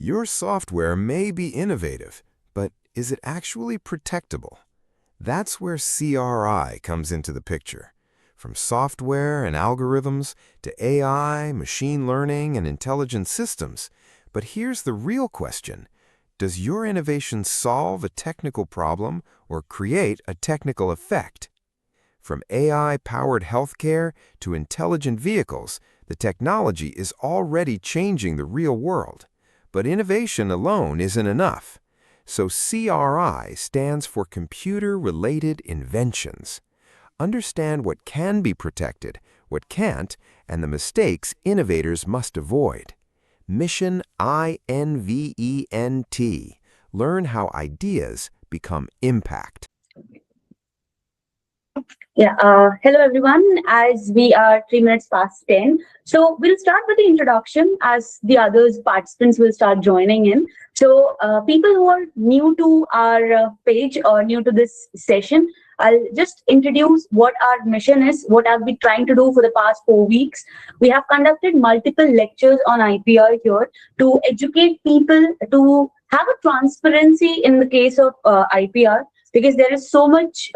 Your software may be innovative, but is it actually protectable? That's where CRI comes into the picture. From software and algorithms to AI, machine learning, and intelligent systems. But here's the real question. Does your innovation solve a technical problem or create a technical effect? From AI-powered healthcare to intelligent vehicles, the technology is already changing the real world. But innovation alone isn't enough. So CRI stands for Computer-Related Inventions. Understand what can be protected, what can't, and the mistakes innovators must avoid. Mission I.N.V.E.N.T. Learn how ideas become impact. Hello everyone, as we are 3 minutes past 10. So we'll start with the introduction as the others participants will start joining in. So people who are new to our page or new to this session, I'll just introduce what our mission is, what I've been trying to do for the past 4 weeks. We have conducted multiple lectures on IPR here to educate people to have a transparency in the case of IPR, because there is so much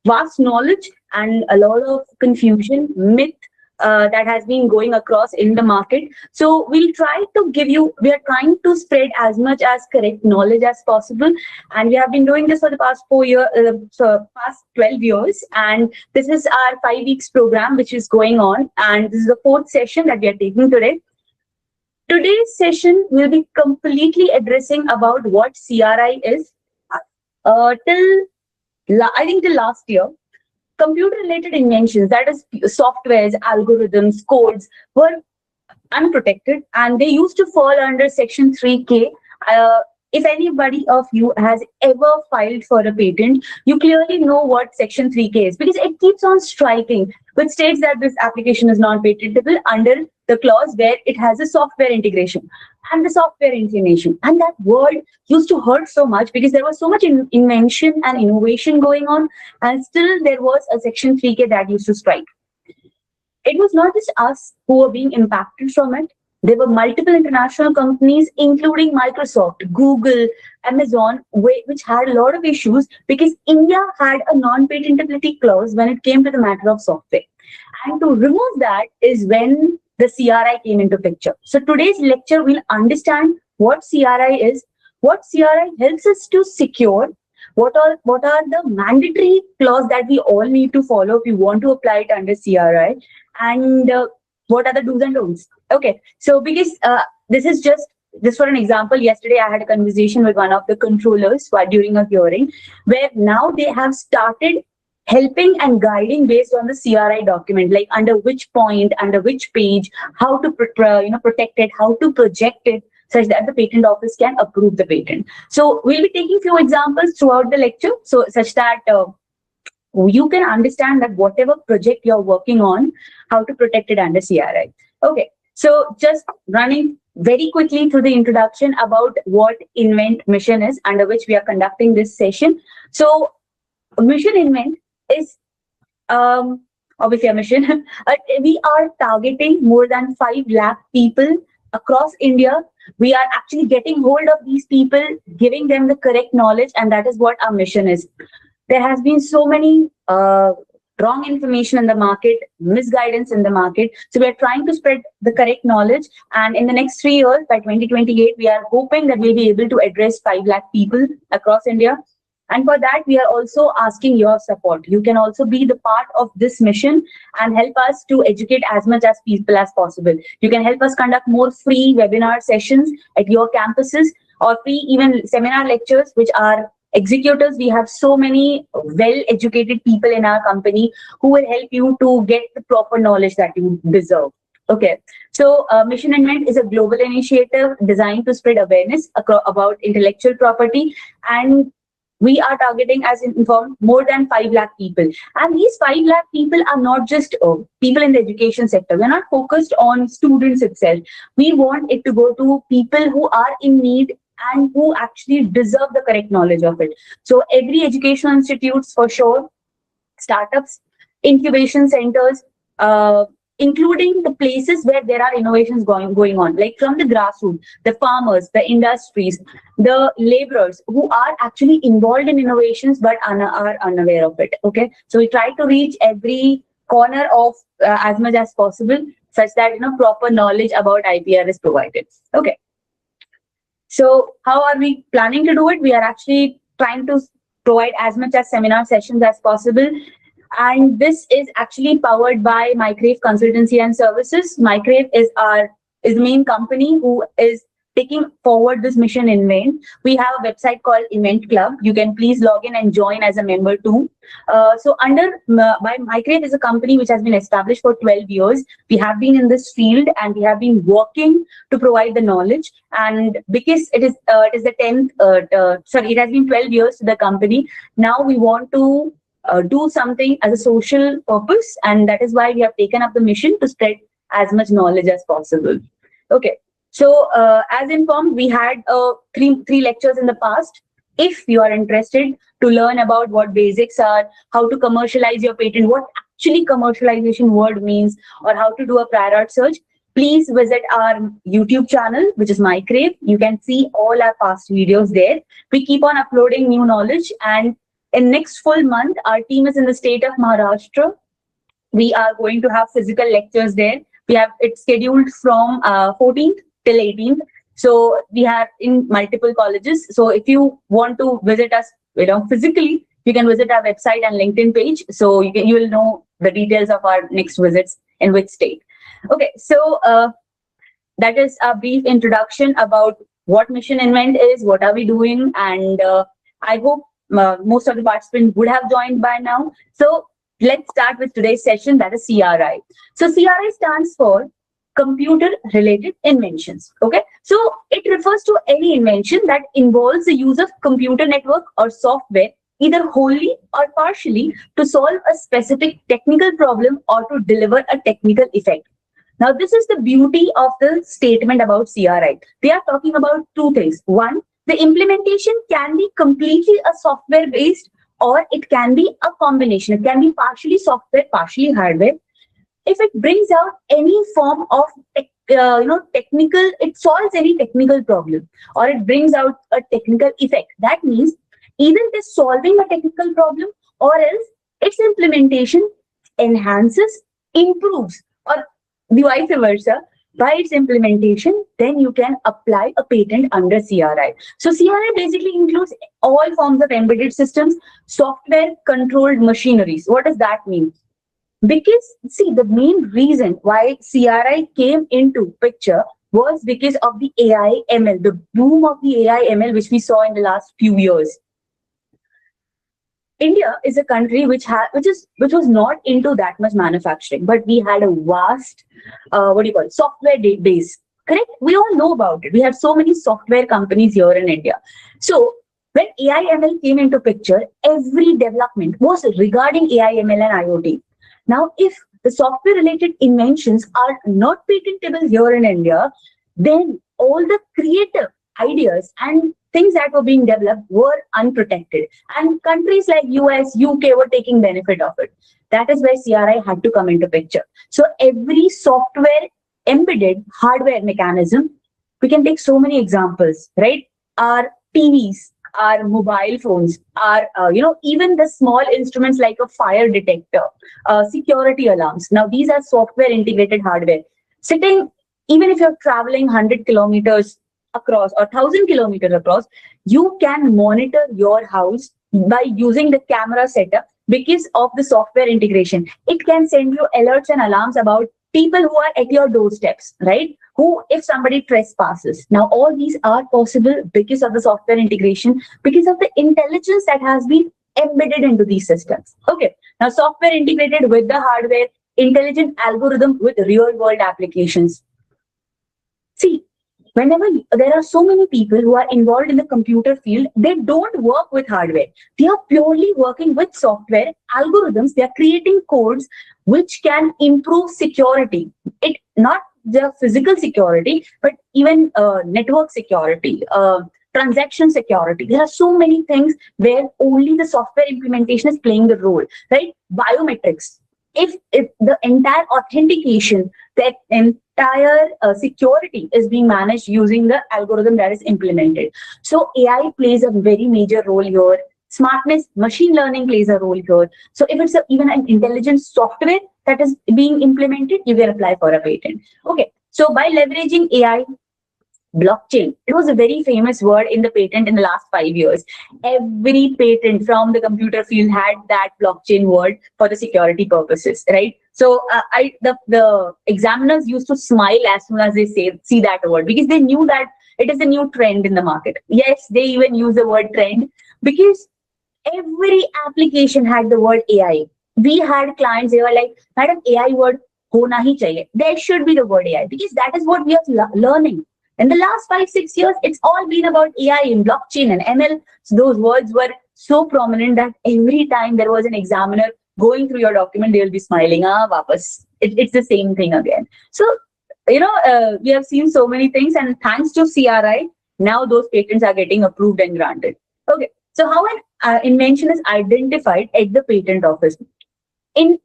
vast knowledge and a lot of confusion, myth that has been going across in the market. So we are trying to spread as much as correct knowledge as possible. And we have been doing this for the past past 12 years. And this is our 5 weeks program, which is going on. And this is the 4th session that we are taking today. Today's session will be completely addressing about what CRI is. Till last year, computer-related inventions, that is softwares, algorithms, codes, were unprotected and they used to fall under Section 3K. If anybody of you has ever filed for a patent, you clearly know what Section 3K is, because it keeps on striking, which states that this application is not patentable under the clause where it has a software integration and the software inclination. And that word used to hurt so much because there was so much invention and innovation going on, and still there was a Section 3K that used to strike. It was not just us who were being impacted from it. There were multiple international companies, including Microsoft, Google, Amazon, which had a lot of issues because India had a non-patentability clause when it came to the matter of software. And to remove that is when the CRI came into picture. So today's lecture will understand what CRI is, what CRI helps us to secure, what are the mandatory clause that we all need to follow if we want to apply it under CRI, and what are the do's and don'ts. Okay, so because this is just for an example, yesterday I had a conversation with one of the controllers during a hearing, where now they have started helping and guiding based on the CRI document, like under which point, under which page, how to protect it, how to project it, such that the patent office can approve the patent. So we'll be taking few examples throughout the lecture, so such that you can understand that whatever project you're working on, how to protect it under CRI. Okay, so just running very quickly through the introduction about what I.N.V.E.N.T mission is, under which we are conducting this session. So mission I.N.V.E.N.T is obviously a mission. We are targeting more than 5 lakh people across India. We are actually getting hold of these people, giving them the correct knowledge, and that is what our mission is. There has been so many wrong information in the market, misguidance in the market. So we are trying to spread the correct knowledge. And in the next 3 years, by 2028, we are hoping that we'll be able to address 5 lakh people across India. And for that, we are also asking your support. You can also be the part of this mission and help us to educate as much as people as possible. You can help us conduct more free webinar sessions at your campuses, or free even seminar lectures, which are executors. We have so many well-educated people in our company who will help you to get the proper knowledge that you deserve. Okay, so Mission I.N.V.E.N.T is a global initiative designed to spread awareness about intellectual property, and we are targeting, as informed, more than 5 lakh people. And these 5 lakh people are not just people in the education sector. We're not focused on students itself. We want it to go to people who are in need and who actually deserve the correct knowledge of it. So every educational institutes, for sure, startups, incubation centers, including the places where there are innovations going on, like from the grassroots, the farmers, the industries, the laborers who are actually involved in innovations but are unaware of it. Okay, so we try to reach every corner of as much as possible, such that proper knowledge about IPR is provided. Okay, so how are we planning to do it? We are actually trying to provide as much as seminar sessions as possible. And this is actually powered by MYCrave Consultancy and Services. MYCrave is the main company who is taking forward this mission in Vain. We have a website called I.N.V.E.N.T Club. You can please log in and join as a member too. So by MYCrave is a company which has been established for 12 years. We have been in this field and we have been working to provide the knowledge. And because it is the 10th, it has been 12 years to the company. Now we want to do something as a social purpose, and that is why we have taken up the mission to spread as much knowledge as possible. Okay, so as informed, we had three lectures in the past. If you are interested to learn about what basics are, how to commercialize your patent, what actually commercialization word means, or how to do a prior art search, please visit our YouTube channel, which is MYCrave. You can see all our past videos there. We keep on uploading new knowledge, and in next full month, our team is in the state of Maharashtra. We are going to have physical lectures there. We have it scheduled from 14th till 18th. So we are in multiple colleges. So if you want to visit us, physically, you can visit our website and LinkedIn page. So you will know the details of our next visits in which state. Okay, so that is a brief introduction about what Mission Invent is, what are we doing, and I hope most of the participants would have joined by now. So let's start with today's session, that is CRI. So CRI stands for computer related inventions. Okay, so it refers to any invention that involves the use of computer network or software, either wholly or partially, to solve a specific technical problem or to deliver a technical effect. Now, this is the beauty of the statement about CRI. They are talking about two things. One, the implementation can be completely a software based, or it can be a combination. It can be partially software, partially hardware. If it brings out any form of technical, it solves any technical problem, or it brings out a technical effect. That means either it is solving a technical problem, or else its implementation enhances, improves, or vice versa. By its implementation, then you can apply a patent under CRI. So CRI basically includes all forms of embedded systems, software controlled machineries. What does that mean? Because see, the main reason why CRI came into picture was because of the AI/ML, the boom of the AI/ML which we saw in the last few years. India is a country which was not into that much manufacturing, but we had a vast software base. Correct? We all know about it. We have so many software companies here in India. So when AI/ML came into picture, every development was regarding AI/ML and IoT. Now, if the software related inventions are not patentable here in India, then all the creative ideas and things that were being developed were unprotected, and countries like US, UK were taking benefit of it. That is why CRI had to come into picture. So every software embedded hardware mechanism, we can take so many examples, right? Our TVs, our mobile phones, our even the small instruments like a fire detector, security alarms. Now these are software integrated hardware. Even if you're traveling 100 kilometers across or 1,000 kilometers across, you can monitor your house by using the camera setup because of the software integration. It can send you alerts and alarms about people who are at your doorsteps, right? If somebody trespasses. Now, all these are possible because of the software integration, because of the intelligence that has been embedded into these systems. Okay. Now, software integrated with the hardware, intelligent algorithm with real world applications. See, whenever there are so many people who are involved in the computer field, they don't work with hardware. They are purely working with software algorithms. They are creating codes which can improve security. It not the physical security, but even network security, transaction security. There are so many things where only the software implementation is playing the role, right? Biometrics. if the entire authentication, that entire security is being managed using the algorithm that is implemented. So AI plays a very major role here. Smartness, machine learning plays a role here. So if it's even an intelligent software that is being implemented, you can apply for a patent. Okay. So by leveraging AI, blockchain, it was a very famous word in the patent in the last 5 years. Every patent from the computer field had that blockchain word for the security purposes, right? So the examiners used to smile as soon as they see that word, because they knew that it is a new trend in the market. Yes, they even use the word trend because every application had the word AI. We had clients, they were like, Madam, AI word hona hi chahiye. There should be the word AI, because that is what we are learning. In the last 5, 6 years, it's all been about AI and blockchain and ML. So those words were so prominent that every time there was an examiner going through your document, they will be smiling. Ah, vapas. It's the same thing again. So, we have seen so many things, and thanks to CRI, now those patents are getting approved and granted. Okay. So how an invention is identified at the patent office? In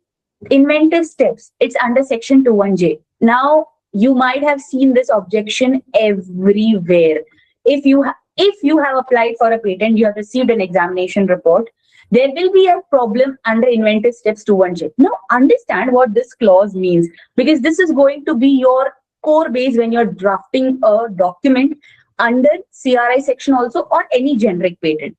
inventive steps, it's under section 21J. Now, you might have seen this objection everywhere. If you have applied for a patent, you have received an examination report, there will be a problem under inventive steps 21J. Now, understand what this clause means, because this is going to be your core base when you're drafting a document under CRI section also, or any generic patent.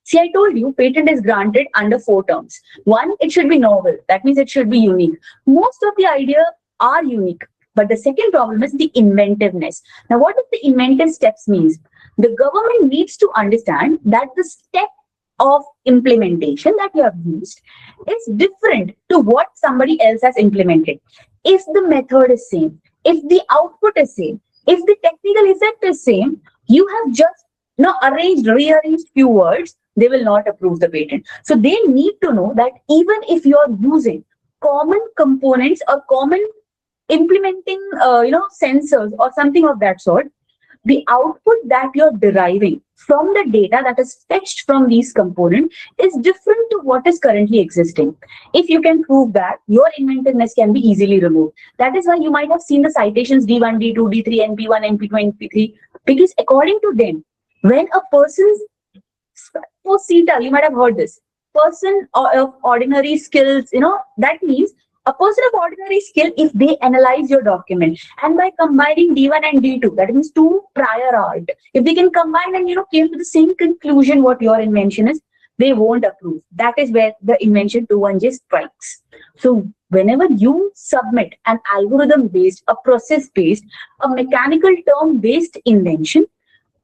See, I told you patent is granted under 4 terms. One, it should be novel. That means it should be unique. Most of the ideas are unique. But the second problem is the inventiveness. Now, what does the inventive steps means? The government needs to understand that the step of implementation that you have used is different to what somebody else has implemented. If the method is same, if the output is same, if the technical effect is same, you have just rearranged few words, they will not approve the patent. So they need to know that even if you are using common components or common implementing sensors or something of that sort, the output that you're deriving from the data that is fetched from these components is different to what is currently existing. If you can prove that, your inventiveness can be easily removed. That is why you might have seen the citations D1, D2, D3, NP1, NP2, NP3, because according to them, when a person's CETA, you might have heard this, person of ordinary skills, that means a person of ordinary skill, if they analyze your document and by combining D1 and D2, that means 2 prior art, if they can combine and came to the same conclusion what your invention is, they won't approve. That is where the invention 21J strikes. So whenever you submit an algorithm based, a process based, a mechanical term based invention,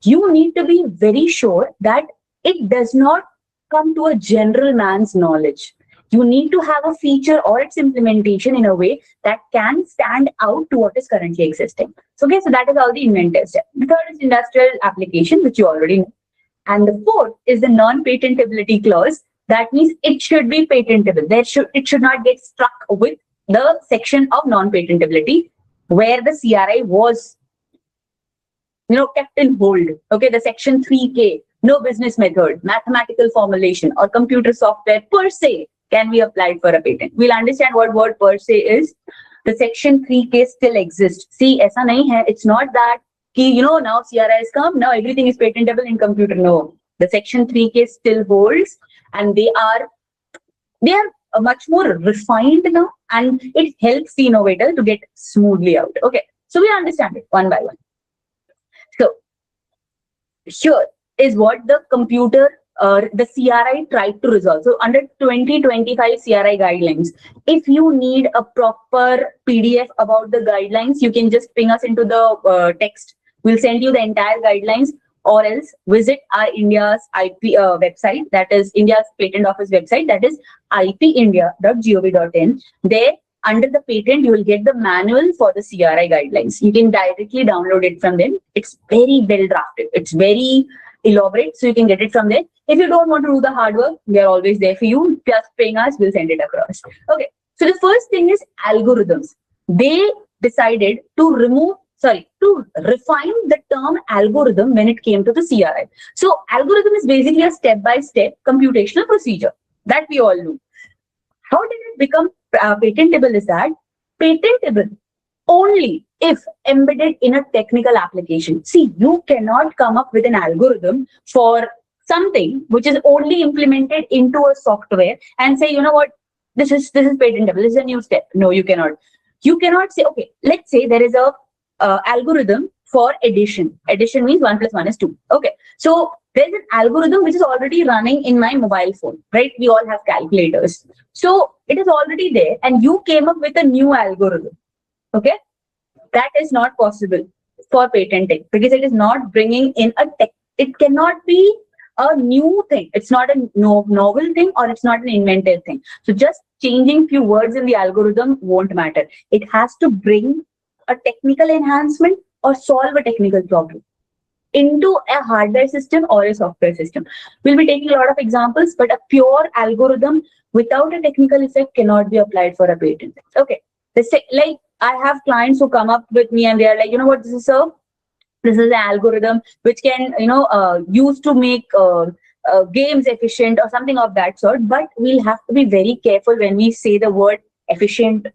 you need to be very sure that it does not come to a general man's knowledge. You need to have a feature or its implementation in a way that can stand out to what is currently existing. So, okay, so that is all the inventive step. The third is industrial application, which you already know. And the fourth is the non-patentability clause. That means it should be patentable. It should not get struck with the section of non-patentability where the CRI was kept in hold. Okay, the section 3K, no business method, mathematical formulation, or computer software per se can be applied for a patent. We'll understand what word per se is. The section 3K still exists. See, aisa nahi hai. It's not that now CRI has come, now everything is patentable in computer. No, the section 3K still holds, and they are much more refined now, and it helps the innovator to get smoothly out. Okay, so we understand it one by one. So here is what the the CRI tried to resolve. So under 2025 CRI guidelines, if you need a proper PDF about the guidelines, you can just ping us into the text. We'll send you the entire guidelines, or else visit our India's IP website, that is India's Patent Office website, that is ipindia.gov.in. There, under the patent, you will get the manual for the CRI guidelines. You can directly download it from them. It's very well drafted. It's very elaborate, so you can get it from there. If you don't want to do the hard work, we are always there for you. Just ping us, we'll send it across. Okay, so the first thing is algorithms. They decided to refine the term algorithm when it came to the CRI. So algorithm is basically a step-by-step computational procedure that we all know. How did it become patentable is that patentable only if embedded in a technical application. See, you cannot come up with an algorithm for something which is only implemented into a software and say, you know what, this is patentable. This is a new step. No, you cannot. You cannot say, okay, let's say there is a algorithm for addition. Addition means 1 plus 1 is 2. Okay, so there's an algorithm which is already running in my mobile phone, right? We all have calculators. So it is already there, and you came up with a new algorithm. Okay, that is not possible for patenting because it is not bringing in a tech. It cannot be a new thing. It's not a novel thing, or it's not an inventive thing. So just changing few words in the algorithm won't matter. It has to bring a technical enhancement or solve a technical problem into a hardware system or a software system. We'll be taking a lot of examples, but a pure algorithm without a technical effect cannot be applied for a patent. Okay, like I have clients who come up with me and they are like, you know what, this is an algorithm which can, use to make games efficient or something of that sort. But we'll have to be very careful when we say the word efficient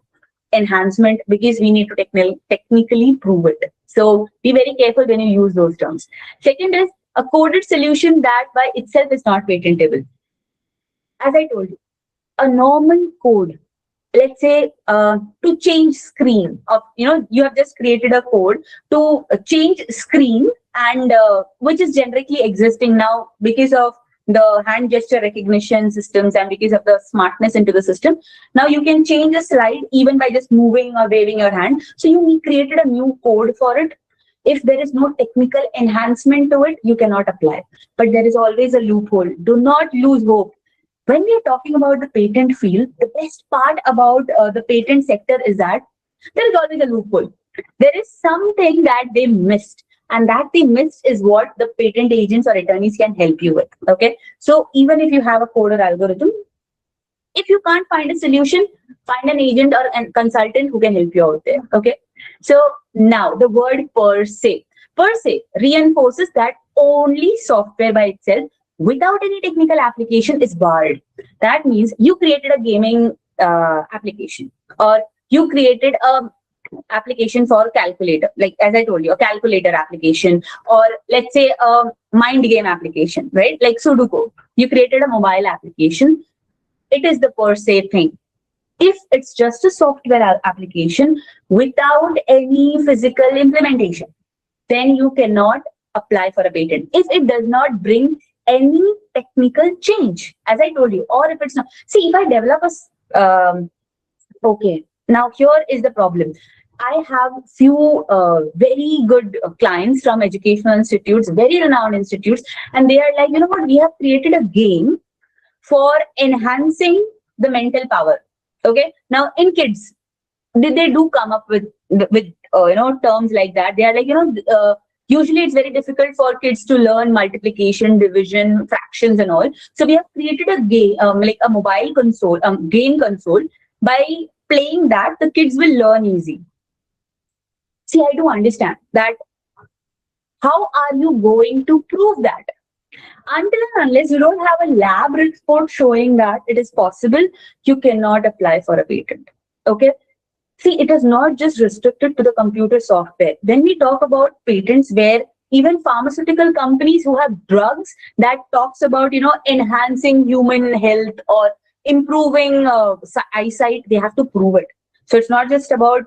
enhancement, because we need to technically prove it. So be very careful when you use those terms. Second is a coded solution that by itself is not patentable. As I told you, a normal code, let's say to change screen of, you have just created a code to change screen, and which is generically existing now because of the hand gesture recognition systems and because of the smartness into the system. Now you can change a slide even by just moving or waving your hand. So you created a new code for it. If there is no technical enhancement to it, you cannot apply. But there is always a loophole. Do not lose hope. When we are talking about the patent field, the best part about the patent sector is that there is always a loophole. There is something that they missed, and that they missed is what the patent agents or attorneys can help you with. Okay, so even if you have a code or algorithm, if you can't find a solution, find an agent or a consultant who can help you out there. Okay, so now the word per se reinforces that only software by itself without any technical application is barred. That means you created a gaming application, or you created a application for calculator, like as I told you, a calculator application, or let's say a mind game application, right? Like Sudoku. You created a mobile application. It is the per se thing. If it's just a software application without any physical implementation, then you cannot apply for a patent. If it does not bring any technical change, as I told you, or if it's not. See, if I develop okay, now here is the problem. I have few very good clients from educational institutes, very renowned institutes, and they are like, you know what, we have created a game for enhancing the mental power. Okay, now in kids, they do come up with terms like that. They are like, usually it's very difficult for kids to learn multiplication, division, fractions and all. So we have created a game, like a mobile console, game console. By playing that, the kids will learn easy. See, I do understand that. How are you going to prove that? Until and unless you don't have a lab report showing that it is possible, you cannot apply for a patent. Okay. See, it is not just restricted to the computer software. When we talk about patents, where even pharmaceutical companies who have drugs that talks about, enhancing human health or improving eyesight, they have to prove it. So it's not just about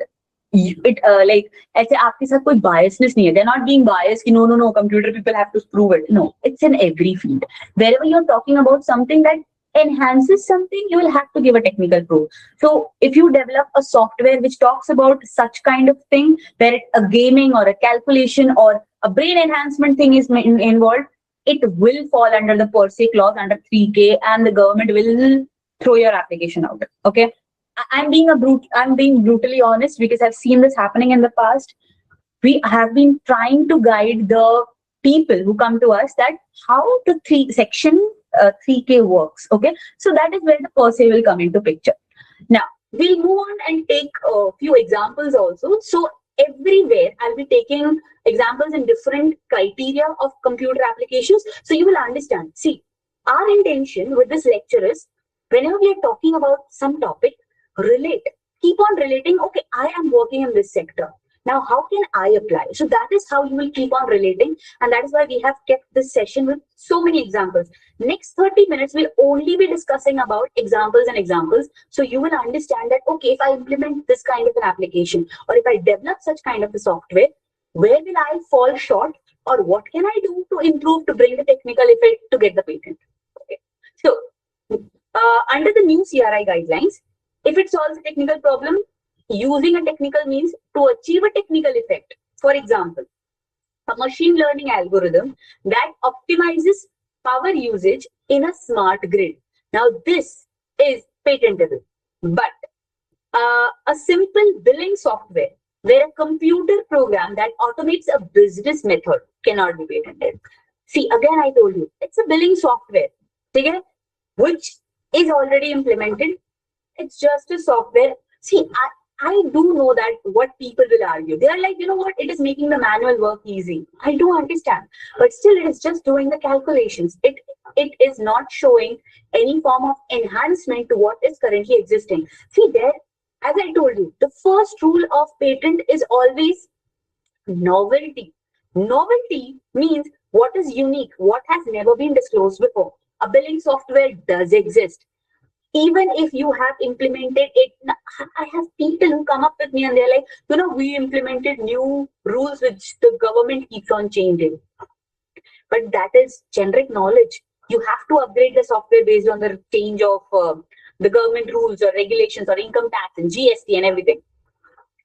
it, like, ऐसे आपके साथ कोई biasness नहीं है. They're not being biased. No, computer people have to prove it. No, it's in every field. Wherever you're talking about something that enhances something, you will have to give a technical proof. So if you develop a software which talks about such kind of thing, where a gaming or a calculation or a brain enhancement thing is involved, it will fall under the per se clause under 3K, and the government will throw your application out. Okay, I'm being brutally honest, because I've seen this happening in the past. We have been trying to guide the people who come to us that how the section 3K works. Okay, so that is where the per se will come into picture. Now we'll move on and take a few examples also. So everywhere I'll be taking examples in different criteria of computer applications, so you will understand. See, our intention with this lecture is, whenever we are talking about some topic, relate. Keep on relating. Okay, I am working in this sector. Now, how can I apply? So that is how you will keep on relating. And that is why we have kept this session with so many examples. Next 30 minutes, we'll only be discussing about examples and examples. So you will understand that, okay, if I implement this kind of an application, or if I develop such kind of a software, where will I fall short? Or what can I do to improve, to bring the technical effect to get the patent? Okay. So under the new CRI guidelines, if it solves a technical problem, using a technical means to achieve a technical effect. For example, a machine learning algorithm that optimizes power usage in a smart grid. Now, this is patentable. But a simple billing software where a computer program that automates a business method cannot be patented. See, again, I told you, it's a billing software, okay, which is already implemented. It's just a software. See, I do know that what people will argue. They are like, you know what, it is making the manual work easy. I do understand. But still, it is just doing the calculations. It is not showing any form of enhancement to what is currently existing. See, there, as I told you, the first rule of patent is always novelty. Novelty means what is unique, what has never been disclosed before. A billing software does exist. Even if you have implemented it, I have people who come up with me and they're like, you know, we implemented new rules which the government keeps on changing. But that is generic knowledge. You have to upgrade the software based on the change of the government rules or regulations or income tax and GST and everything.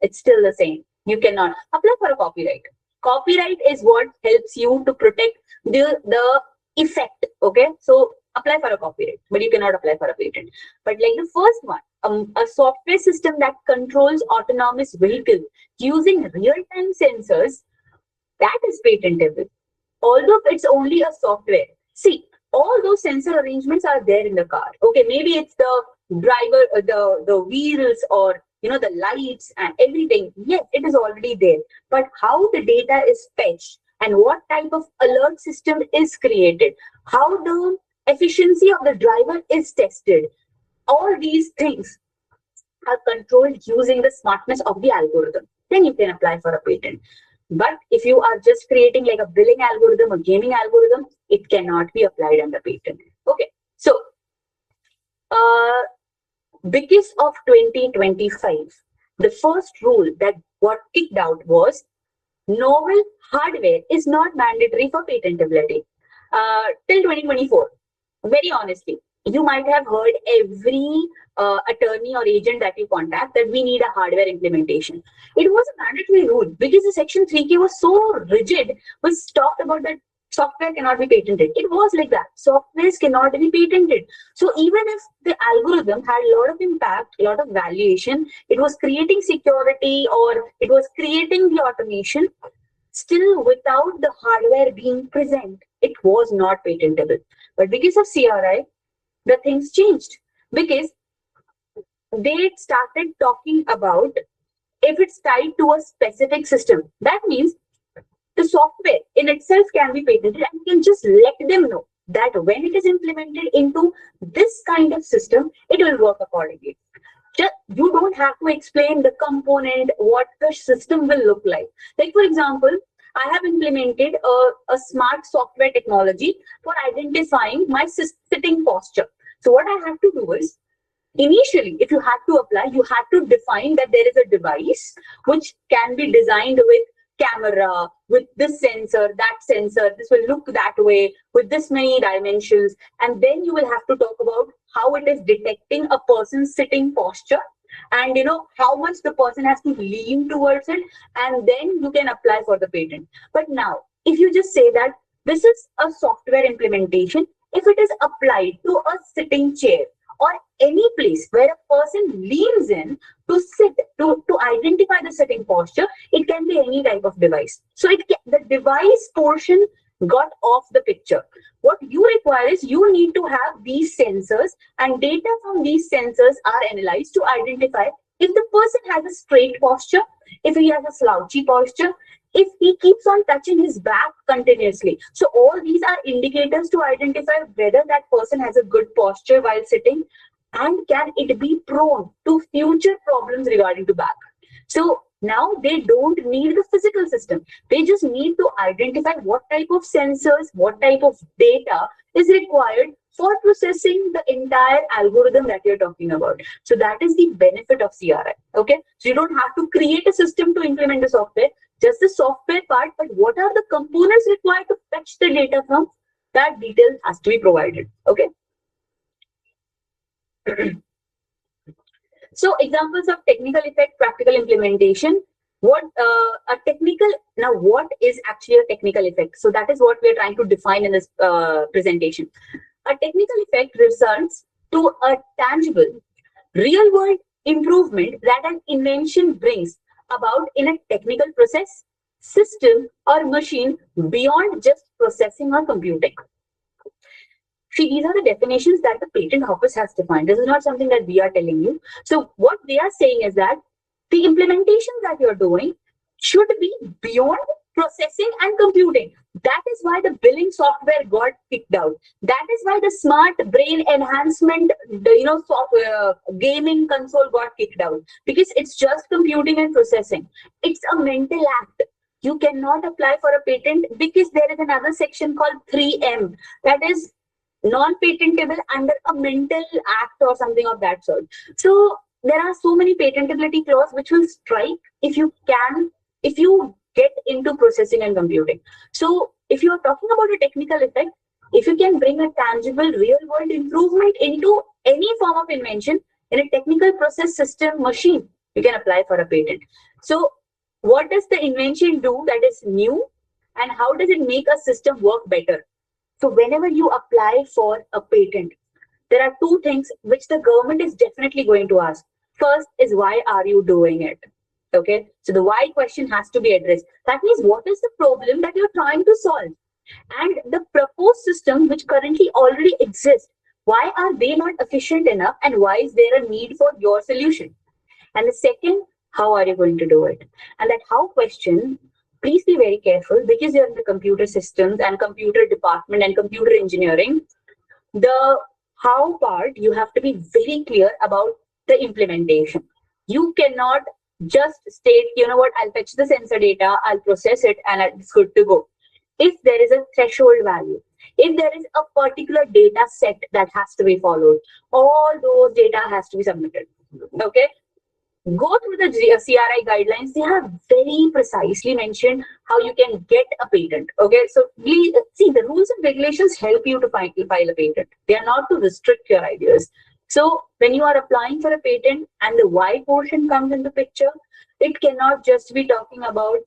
It's still the same. You cannot apply for a copyright. Copyright is what helps you to protect the effect. Okay, so apply for a copyright, but you cannot apply for a patent. But like the first one, a software system that controls autonomous vehicle using real-time sensors, that is patentable. Although it's only a software. See, all those sensor arrangements are there in the car. Okay, maybe it's the driver, the wheels, or the lights and everything. Yes, it is already there. But how the data is fetched and what type of alert system is created, how the efficiency of the driver is tested, all these things are controlled using the smartness of the algorithm. Then you can apply for a patent. But if you are just creating like a billing algorithm or gaming algorithm, it cannot be applied under patent. Okay, so because of 2025, the first rule that got kicked out was novel hardware is not mandatory for patentability. Till 2024, very honestly, you might have heard every attorney or agent that you contact that we need a hardware implementation. It was a mandatory rule because the Section 3K was so rigid, was talked about that software cannot be patented. It was like that. Softwares cannot be patented. So even if the algorithm had a lot of impact, a lot of valuation, it was creating security or it was creating the automation, still without the hardware being present, it was not patentable. But because of CRI, the things changed because they started talking about if it's tied to a specific system. That means the software in itself can be patented, and you can just let them know that when it is implemented into this kind of system, it will work accordingly. Just, you don't have to explain the component, what the system will look like. Like, for example, I have implemented a smart software technology for identifying my sitting posture. So what I have to do is, initially, if you had to apply, you had to define that there is a device which can be designed with camera, with this sensor, that sensor, this will look that way, with this many dimensions. And then you will have to talk about how it is detecting a person's sitting posture and how much the person has to lean towards it, and then you can apply for the patent. But now, if you just say that this is a software implementation, if it is applied to a sitting chair or any place where a person leans in to sit, to identify the sitting posture, it can be any type of device. So the device portion got off the picture. What you require is you need to have these sensors, and data from these sensors are analyzed to identify if the person has a straight posture, if he has a slouchy posture, if he keeps on touching his back continuously. So all these are indicators to identify whether that person has a good posture while sitting. and can it be prone to future problems regarding to back? So now they don't need the physical system. They just need to identify what type of sensors, what type of data is required for processing the entire algorithm that you're talking about. So that is the benefit of CRI. Okay. So you don't have to create a system to implement the software, just the software part, but what are the components required to fetch the data from? That detail has to be provided. Okay. So examples of technical effect, practical implementation. What a technical now? What is actually a technical effect? So that is what we are trying to define in this presentation. A technical effect results to a tangible, real-world improvement that an invention brings about in a technical process, system, or machine beyond just processing or computing. See, these are the definitions that the patent office has defined. This is not something that we are telling you. So what they are saying is that the implementation that you're doing should be beyond processing and computing. That is why the billing software got kicked out. That is why the smart brain enhancement, gaming console got kicked out, because it's just computing and processing. It's a mental act. You cannot apply for a patent because there is another section called 3M, that is non-patentable under a mental act or something of that sort. So there are so many patentability clauses which will strike if you get into processing and computing. So if you are talking about a technical effect, if you can bring a tangible real world improvement into any form of invention in a technical process, system, machine, you can apply for a patent. So what does the invention do that is new, and how does it make a system work better? So whenever you apply for a patent, there are two things which the government is definitely going to ask. First is, why are you doing it? Okay. So the why question has to be addressed. That means, what is the problem that you're trying to solve? And the proposed system which currently already exists, why are they not efficient enough, and why is there a need for your solution? And the second, how are you going to do it? And that how question, please be very careful, because you're in the computer systems and computer department and computer engineering. The how part, you have to be very clear about the implementation. You cannot just state, you know what, I'll fetch the sensor data, I'll process it, and it's good to go. If there is a threshold value, if there is a particular data set that has to be followed, all those data has to be submitted. Okay. Go through the CRI guidelines. They have very precisely mentioned how you can get a patent. Okay, so please see, the rules and regulations help you to file a patent. They are not to restrict your ideas. So when you are applying for a patent and the why portion comes into picture, it cannot just be talking about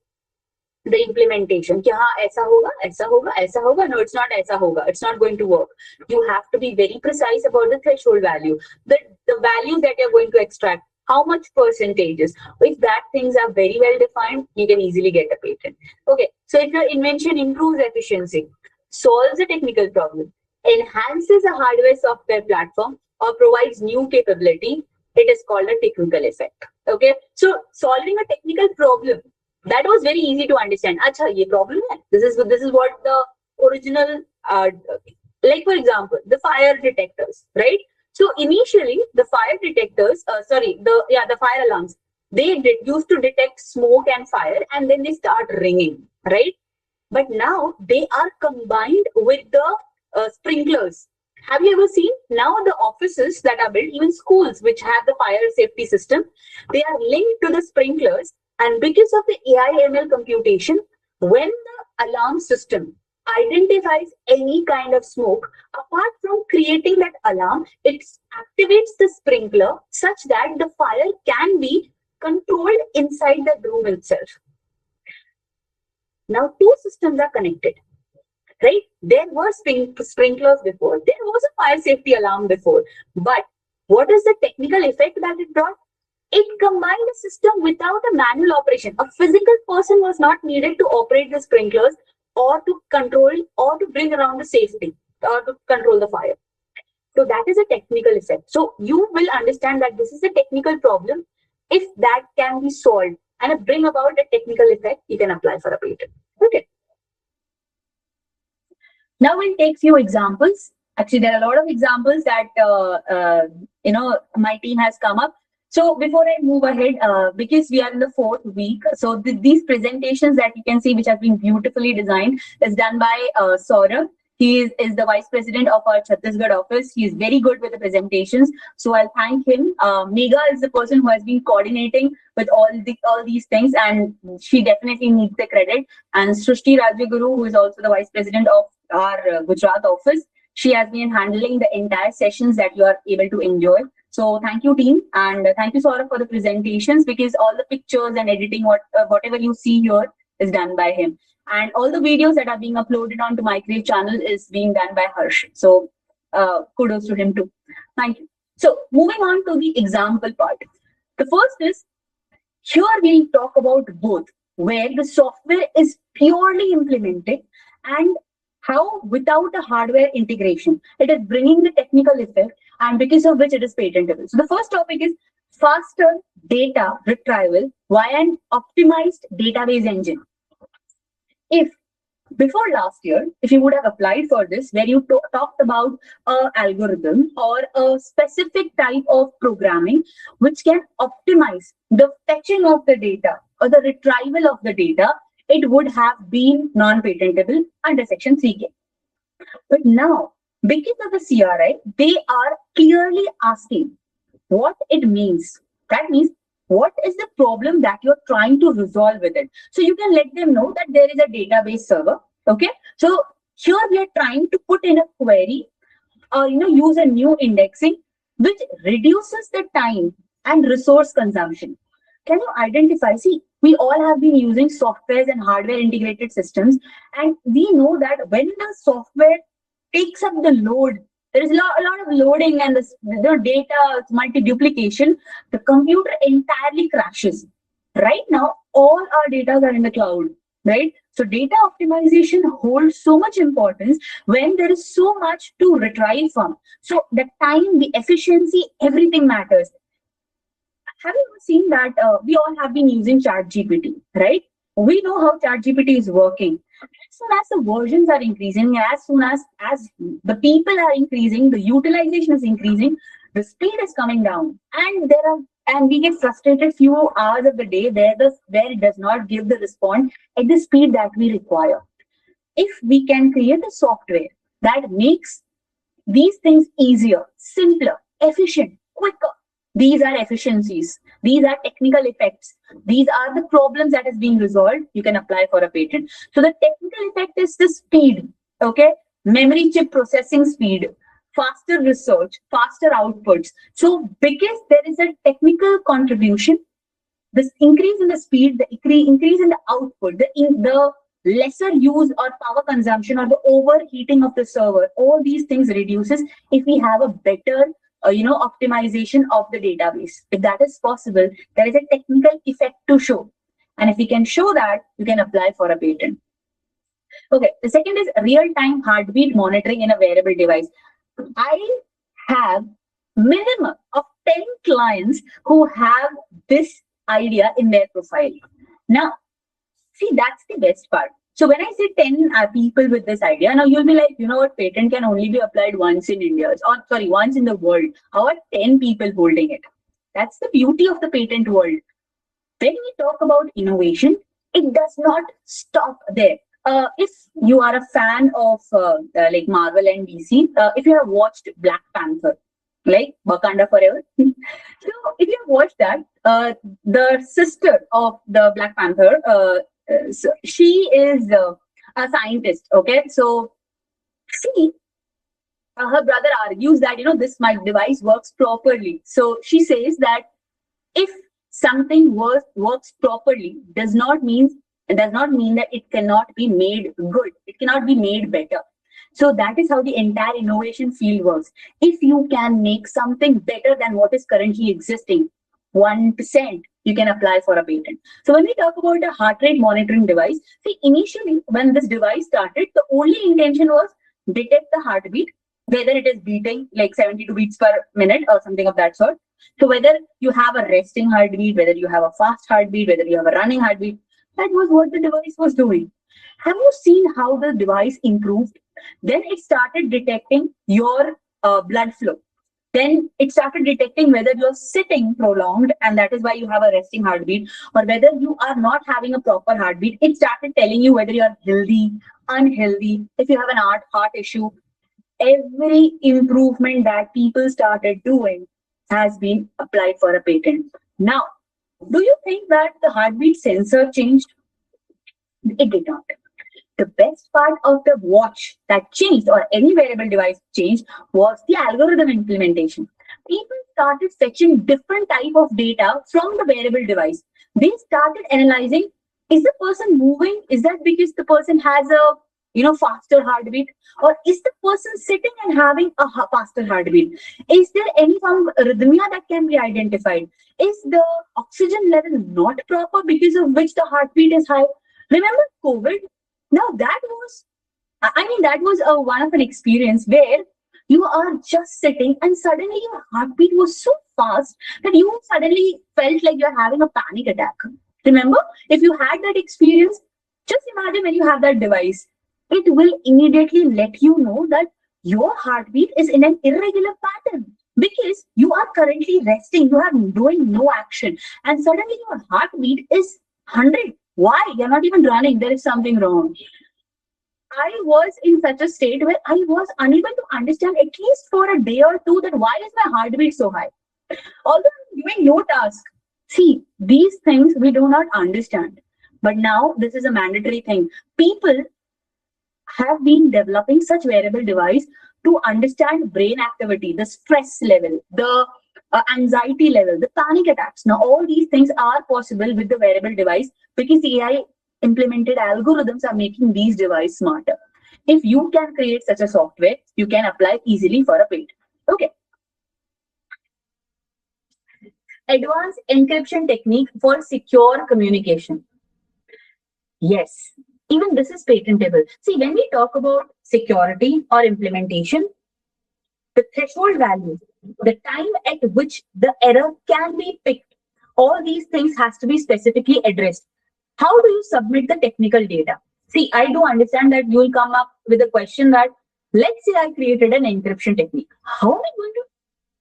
the implementation. कि हाँ ऐसा होगा, ऐसा होगा, ऐसा होगा. No, it's not ऐसा होगा. It's not going to work. You have to be very precise about the threshold value, the value that you're going to extract. How much percentages? If that things are very well defined, you can easily get a patent. Okay, so if your invention improves efficiency, solves a technical problem, enhances a hardware software platform, or provides new capability, it is called a technical effect. Okay, so solving a technical problem, that was very easy to understand. Acha, ye problem hai. This is what the original, like for example, the fire detectors, right? So initially, the fire detectors, the fire alarms, they used to detect smoke and fire, and then they start ringing, right? But now they are combined with the sprinklers. Have you ever seen now the offices that are built, even schools which have the fire safety system, they are linked to the sprinklers, and because of the AI/ML computation, when the alarm system identifies any kind of smoke, apart from creating that alarm, it activates the sprinkler such that the fire can be controlled inside the room itself. Now, two systems are connected, right? There were sprinklers before, there was a fire safety alarm before, but what is the technical effect that it brought? It combined a system without a manual operation. A physical person was not needed to operate the sprinklers, or to control, or to bring around the safety, or to control the fire. So that is a technical effect. So you will understand that this is a technical problem. If that can be solved and bring about a technical effect, you can apply for a patent. Okay. Now we'll take few examples. Actually, there are a lot of examples that my team has come up. So before I move ahead, because we are in the 4th week, so these presentations that you can see, which have been beautifully designed, is done by Saurabh. He is the vice president of our Chhattisgarh office. He is very good with the presentations, so I'll thank him. Megha is the person who has been coordinating with all these things, and she definitely needs the credit. And Srushti Rajaguru, who is also the vice president of our Gujarat office, she has been handling the entire sessions that you are able to enjoy. So thank you, team, and thank you, Saurabh, for the presentations, because all the pictures and editing, whatever you see here, is done by him. And all the videos that are being uploaded onto MYCrave channel is being done by Harsh. So kudos to him too. Thank you. So moving on to the example part. The first is, here we'll talk about both, where the software is purely implemented and how without a hardware integration, it is bringing the technical effect, and because of which it is patentable. So the first topic is faster data retrieval via an optimized database engine. If before last year, if you would have applied for this, where you talked about an algorithm or a specific type of programming which can optimize the fetching of the data or the retrieval of the data, it would have been non-patentable under Section 3K. But now, because of the CRI, they are clearly asking what it means. That means, what is the problem that you're trying to resolve with it? So you can let them know that there is a database server. Okay. So here we are trying to put in a query or use a new indexing which reduces the time and resource consumption. Can you identify? See, we all have been using softwares and hardware integrated systems, and we know that when the software takes up the load, there is a lot of loading and the data multi-duplication, the computer entirely crashes. Right now, all our data are in the cloud, right? So data optimization holds so much importance when there is so much to retrieve from. So the time, the efficiency, everything matters. Have you seen that we all have been using ChatGPT, right? We know how ChatGPT is working. As soon as the versions are increasing, as soon as the people are increasing, the utilization is increasing, the speed is coming down, and we get frustrated few hours of the day where it does not give the response at the speed that we require. If we can create a software that makes these things easier, simpler, efficient, quicker, these are efficiencies. These are technical effects. These are the problems that is being resolved. You can apply for a patent. So the technical effect is the speed. Okay, memory chip processing speed, faster research, faster outputs. So because there is a technical contribution, this increase in the speed, the increase in the output, the lesser use or power consumption or the overheating of the server, all these things reduces if we have a better optimization of the database. If that is possible, there is a technical effect to show. And if we can show that, you can apply for a patent. Okay, the second is real-time heartbeat monitoring in a wearable device. I have minimum of 10 clients who have this idea in their profile. Now, see, that's the best part. So when I say 10 people with this idea, now you'll be like, you know what, patent can only be applied once in India, or sorry, once in the world. How are 10 people holding it? That's the beauty of the patent world. When we talk about innovation, it does not stop there. If you are a fan of like Marvel and DC, if you have watched Black Panther, like Wakanda Forever, so if you have watched that, the sister of the Black Panther, so she is a scientist. Okay, so she, her brother argues that this my device works properly. So she says that if something works properly, does not mean that it cannot be made good. It cannot be made better. So that is how the entire innovation field works. If you can make something better than what is currently existing, 1%, you can apply for a patent. So when we talk about a heart rate monitoring device, see, initially when this device started, the only intention was detect the heartbeat, whether it is beating like 72 beats per minute or something of that sort. So whether you have a resting heartbeat, whether you have a fast heartbeat, whether you have a running heartbeat, that was what the device was doing. Have you seen how the device improved? Then it started detecting your blood flow. Then it started detecting whether you're sitting prolonged and that is why you have a resting heartbeat, or whether you are not having a proper heartbeat. It started telling you whether you're healthy, unhealthy, if you have an heart issue. Every improvement that people started doing has been applied for a patent. Now, do you think that the heartbeat sensor changed? It did not. The best part of the watch that changed, or any wearable device changed, was the algorithm implementation. People started fetching different type of data from the wearable device. They started analyzing, is the person moving? Is that because the person has a faster heartbeat, or is the person sitting and having a faster heartbeat? Is there any form of arrhythmia that can be identified? Is the oxygen level not proper because of which the heartbeat is high? Remember COVID? Now that was, that was one of an experience where you are just sitting and suddenly your heartbeat was so fast that you suddenly felt like you're having a panic attack. Remember, if you had that experience, just imagine when you have that device, it will immediately let you know that your heartbeat is in an irregular pattern because you are currently resting, you are doing no action, and suddenly your heartbeat is 100. Why? You're not even running. There is something wrong. I was in such a state where I was unable to understand, at least for a day or two, that why is my heartbeat so high? Although I'm doing no task. See, these things we do not understand. But now this is a mandatory thing. People have been developing such wearable device to understand brain activity, the stress level, the anxiety level, the panic attacks. Now, all these things are possible with the wearable device because the AI implemented algorithms are making these devices smarter. If you can create such a software, you can apply easily for a patent. Okay. Advanced encryption technique for secure communication. Yes, even this is patentable. See, when we talk about security or implementation, the threshold value, the time at which the error can be picked, all these things has to be specifically addressed. How do you submit the technical data? See, I do understand that you will come up with a question that, let's say I created an encryption technique. How am I going to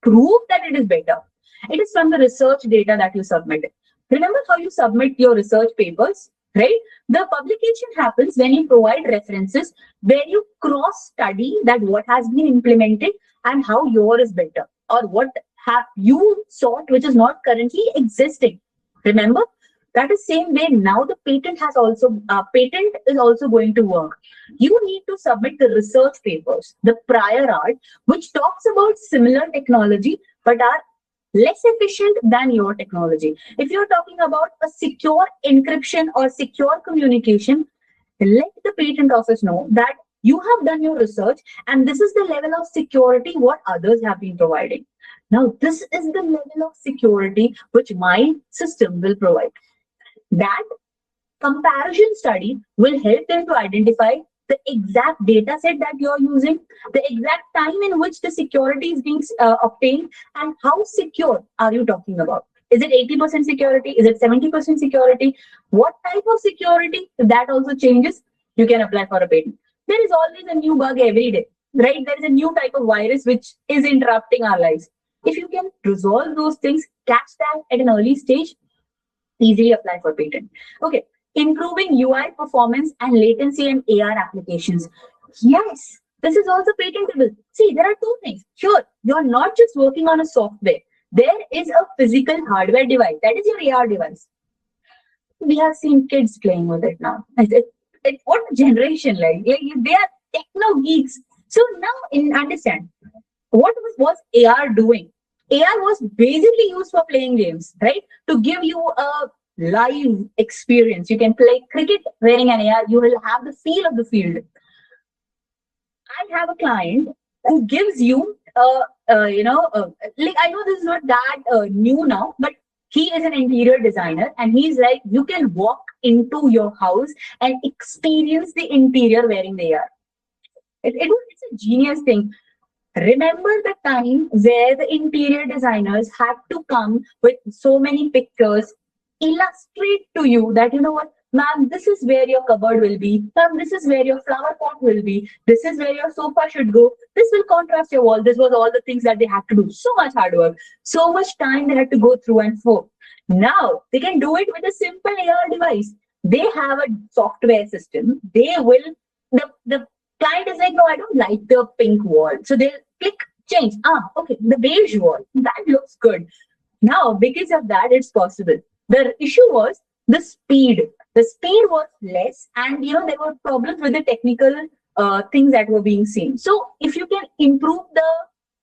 prove that it is better? It is from the research data that you submitted. Remember how you submit your research papers, right? The publication happens when you provide references, where you cross study that what has been implemented and how your is better, or what have you sought which is not currently existing. Remember, that is same way now the patent is also going to work. You need to submit the research papers, the prior art, which talks about similar technology but are less efficient than your technology. If you're talking about a secure encryption or secure communication, let the patent office know that you have done your research and this is the level of security what others have been providing. Now, this is the level of security which my system will provide. That comparison study will help them to identify the exact data set that you're using, the exact time in which the security is being obtained, and how secure are you talking about. Is it 80% security? Is it 70% security? What type of security? If that also changes, you can apply for a patent. There is always a new bug every day, right? There is a new type of virus which is interrupting our lives. If you can resolve those things, catch that at an early stage, easily apply for patent. Okay, improving UI performance and latency and AR applications. Yes, this is also patentable. See, there are two things. Sure, you're not just working on a software. There is a physical hardware device. That is your AR device. We have seen kids playing with it now. What generation like? They are techno geeks. So now, understand what was AR doing? AR was basically used for playing games, right? To give you a live experience. You can play cricket wearing an AR. You will have the feel of the field. I have a client who gives you, like I know this is not that new now, but he is an interior designer and he's like, you can walk into your house and experience the interior wearing the AR. It's a genius thing. Remember the time where the interior designers had to come with so many pictures, illustrate to you that, you know what, ma'am, this is where your cupboard will be. Ma'am, this is where your flower pot will be. This is where your sofa should go. This will contrast your wall. This was all the things that they had to do. So much hard work, so much time they had to go through and for. Now they can do it with a simple AR device. They have a software system. They will, the client is like, no, I don't like the pink wall. So they'll click change. Okay, the beige wall. That looks good. Now, because of that, it's possible. The issue was the speed. The speed was less, and there were problems with the technical things that were being seen. So, if you can improve the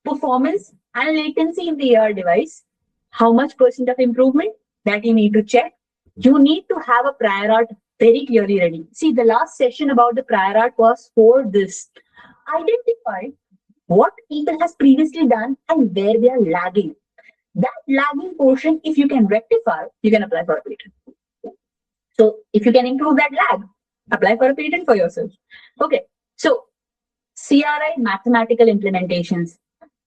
performance and latency in the AR device, how much percent of improvement that you need to check? You need to have a prior art very clearly ready. See, the last session about the prior art was for this. Identify what people has previously done and where they are lagging. That lagging portion, if you can rectify, you can apply for a patent. So if you can improve that lag, apply for a patent for yourself. Okay, so CRI mathematical implementations.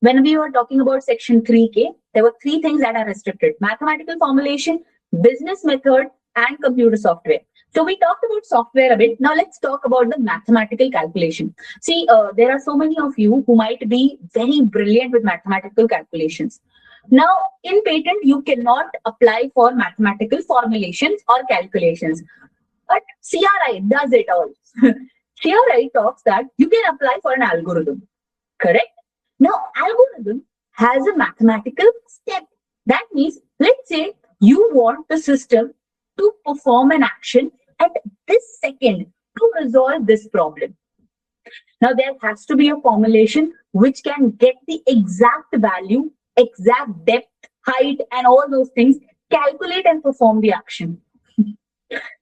When we were talking about section 3K, there were 3 things that are restricted: mathematical formulation, business method, and computer software. So we talked about software a bit. Now let's talk about the mathematical calculation. See, there are so many of you who might be very brilliant with mathematical calculations. Now, in patent, you cannot apply for mathematical formulations or calculations, but CRI does it all. CRI talks that you can apply for an algorithm, correct? Now, algorithm has a mathematical step. That means, let's say you want the system to perform an action at this second to resolve this problem. Now, there has to be a formulation which can get the exact value, exact depth, height, and all those things, calculate and perform the action.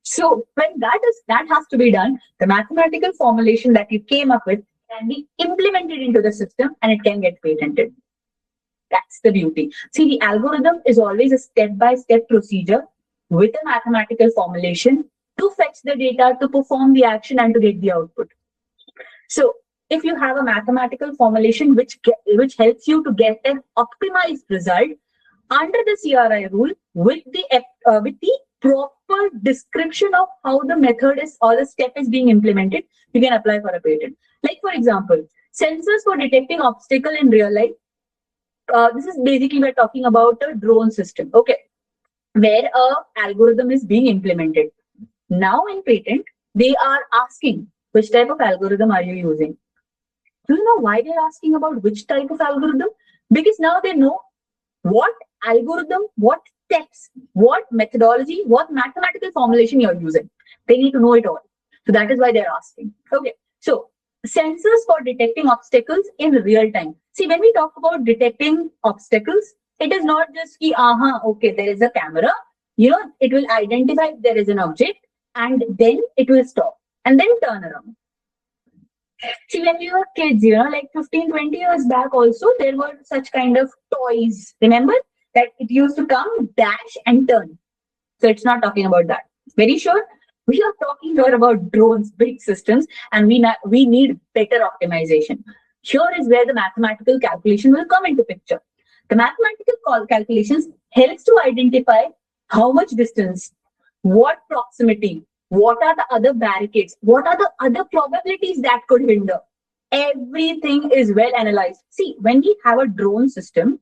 So when that has to be done, the mathematical formulation that you came up with can be implemented into the system and it can get patented. That's the beauty. See, the algorithm is always a step-by-step procedure with a mathematical formulation to fetch the data, to perform the action, and to get the output. So if you have a mathematical formulation which helps you to get an optimized result under the CRI rule with the proper description of how the method is or the step is being implemented, you can apply for a patent. Like, for example, sensors for detecting obstacle in real life. This is basically, we're talking about a drone system, okay, where a algorithm is being implemented. Now in patent, they are asking, which type of algorithm are you using? Do you know why they're asking about which type of algorithm? Because now they know what algorithm, what steps, what methodology, what mathematical formulation you're using. They need to know it all. So that is why they're asking. Okay, so sensors for detecting obstacles in real time. See, when we talk about detecting obstacles, it is not just ki, okay, there is a camera, it will identify if there is an object and then it will stop and then turn around. See, when we were kids, like 15, 20 years back also, there were such kind of toys. Remember that it used to come, dash and turn. So it's not talking about that. Very sure. We are talking here about drones, big systems, and we need better optimization. Here is where the mathematical calculation will come into picture. The mathematical calculations helps to identify how much distance, what proximity, what are the other barricades, what are the other probabilities that could hinder. Everything is well analyzed. See, when we have a drone system,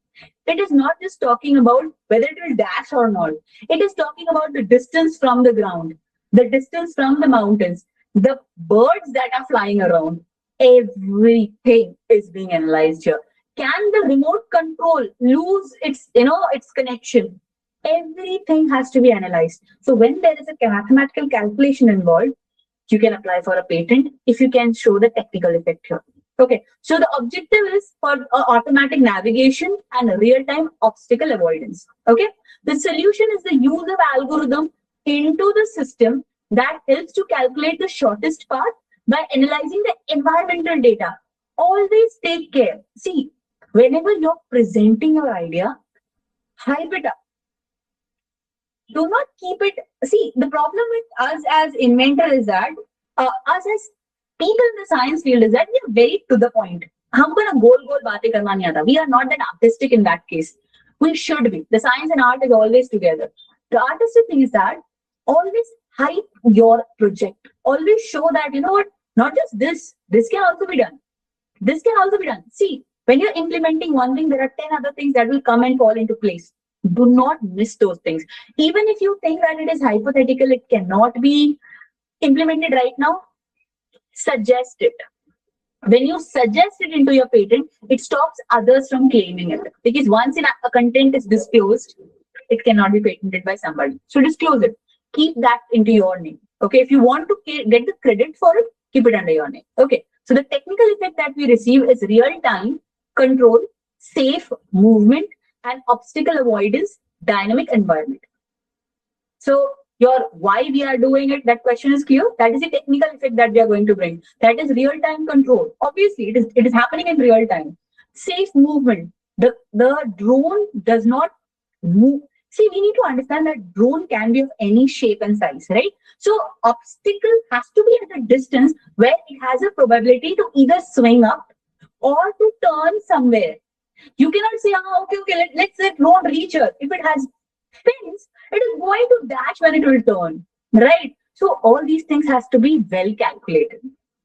it is not just talking about whether it will dash or not. It is talking about the distance from the ground, the distance from the mountains, the birds that are flying around. Everything is being analyzed here. Can the remote control lose its connection? Everything has to be analyzed. So when there is a mathematical calculation involved, you can apply for a patent if you can show the technical effect here. Okay, so the objective is for automatic navigation and real-time obstacle avoidance. Okay, the solution is the use of algorithm into the system that helps to calculate the shortest path by analyzing the environmental data. Always take care. See, whenever you're presenting your idea, hype it up. Do not keep it. See, the problem with us as inventor is that us as people in the science field is that we are very to the point. We are not that artistic in that case. We should be. The science and art is always together. The artistic thing is that always hype your project. Always show that, you know what, not just this can also be done. This can also be done. See, when you're implementing one thing, there are 10 other things that will come and fall into place. Do not miss those things. Even if you think that it is hypothetical, it cannot be implemented right now, suggest it. When you suggest it into your patent, it stops others from claiming it. Because once a content is disclosed, it cannot be patented by somebody. So disclose it. Keep that into your name. Okay. If you want to get the credit for it, keep it under your name. Okay. So the technical effect that we receive is real-time control, safe movement, and obstacle avoidance, dynamic environment. So your why we are doing it, that question is clear. That is the technical effect that we are going to bring. That is real-time control. Obviously, it is happening in real time. Safe movement. The drone does not move. See, we need to understand that drone can be of any shape and size, right? So obstacle has to be at a distance where it has a probability to either swing up or to turn somewhere. You cannot say, okay, let's say drone reach here. If it has fins, it is going to dash when it will turn, right? So all these things has to be well calculated.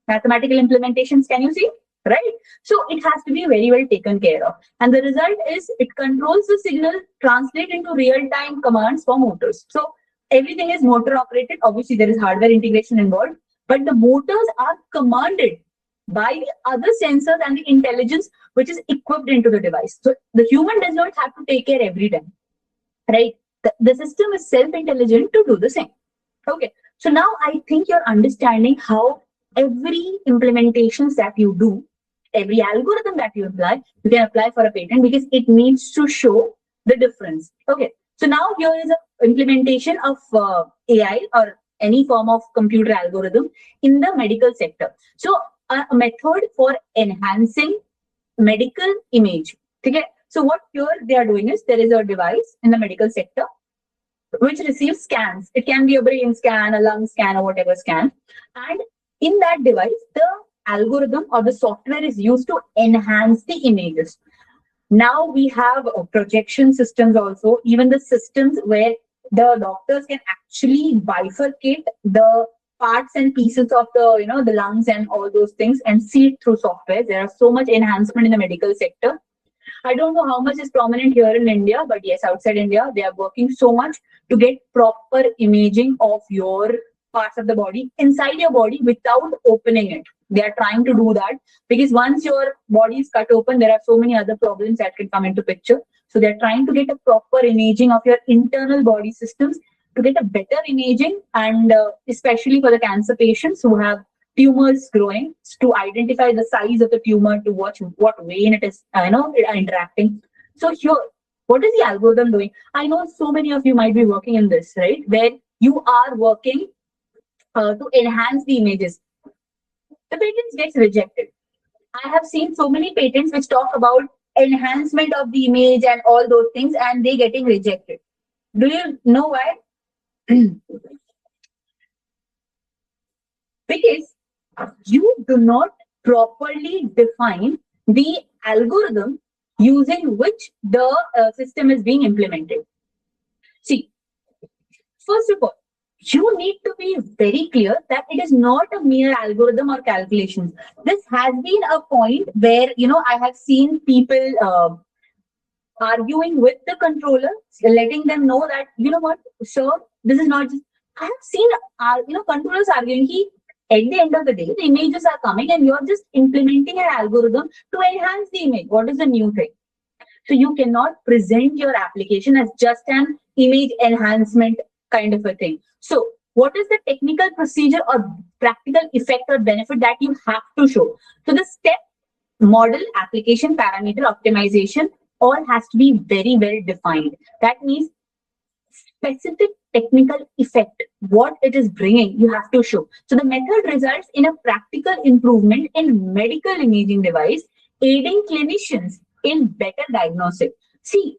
Mathematical implementations, can you see? Right? So it has to be very well taken care of. And the result is it controls the signal, translate into real-time commands for motors. So everything is motor operated. Obviously, there is hardware integration involved, but the motors are commanded by the other sensors and the intelligence which is equipped into the device. So the human does not have to take care every time, right? The system is self-intelligent to do the same. Okay. So now I think you're understanding how every implementations that you do, every algorithm that you can apply for a patent because it needs to show the difference. Okay. So now here is an implementation of AI or any form of computer algorithm in the medical sector. So a method for enhancing medical image. Okay. So what here they are doing is there is a device in the medical sector which receives scans. It can be a brain scan, a lung scan, or whatever scan. And in that device, the algorithm or the software is used to enhance the images. Now we have projection systems also, even the systems where the doctors can actually bifurcate the parts and pieces of the lungs and all those things and see it through software. There are so much enhancement in the medical sector. I don't know how much is prominent here in India, but yes, outside India, they are working so much to get proper imaging of your parts of the body inside your body without opening it. They are trying to do that because once your body is cut open, there are so many other problems that can come into picture. So they're trying to get a proper imaging of your internal body systems to get a better imaging, and especially for the cancer patients who have tumors growing, to identify the size of the tumor, to watch what vein it is interacting. So here, what is the algorithm doing? I know so many of you might be working in this, right, where you are working to enhance the images. The patents gets rejected. I have seen so many patents which talk about enhancement of the image and all those things, and they getting rejected. Do you know why? Because you do not properly define the algorithm using which the system is being implemented. See, first of all, you need to be very clear that it is not a mere algorithm or calculations. This has been a point where, I have seen people arguing with the controller, letting them know that, what, sir, this is not just, I have seen, controllers arguing, at the end of the day, the images are coming and you're just implementing an algorithm to enhance the image. What is the new thing? So you cannot present your application as just an image enhancement kind of a thing. So what is the technical procedure or practical effect or benefit that you have to show? So the step, model, application, parameter, optimization, all has to be very well defined. That means specific technical effect, what it is bringing, you have to show. So the method results in a practical improvement in medical imaging device, aiding clinicians in better diagnosis. See,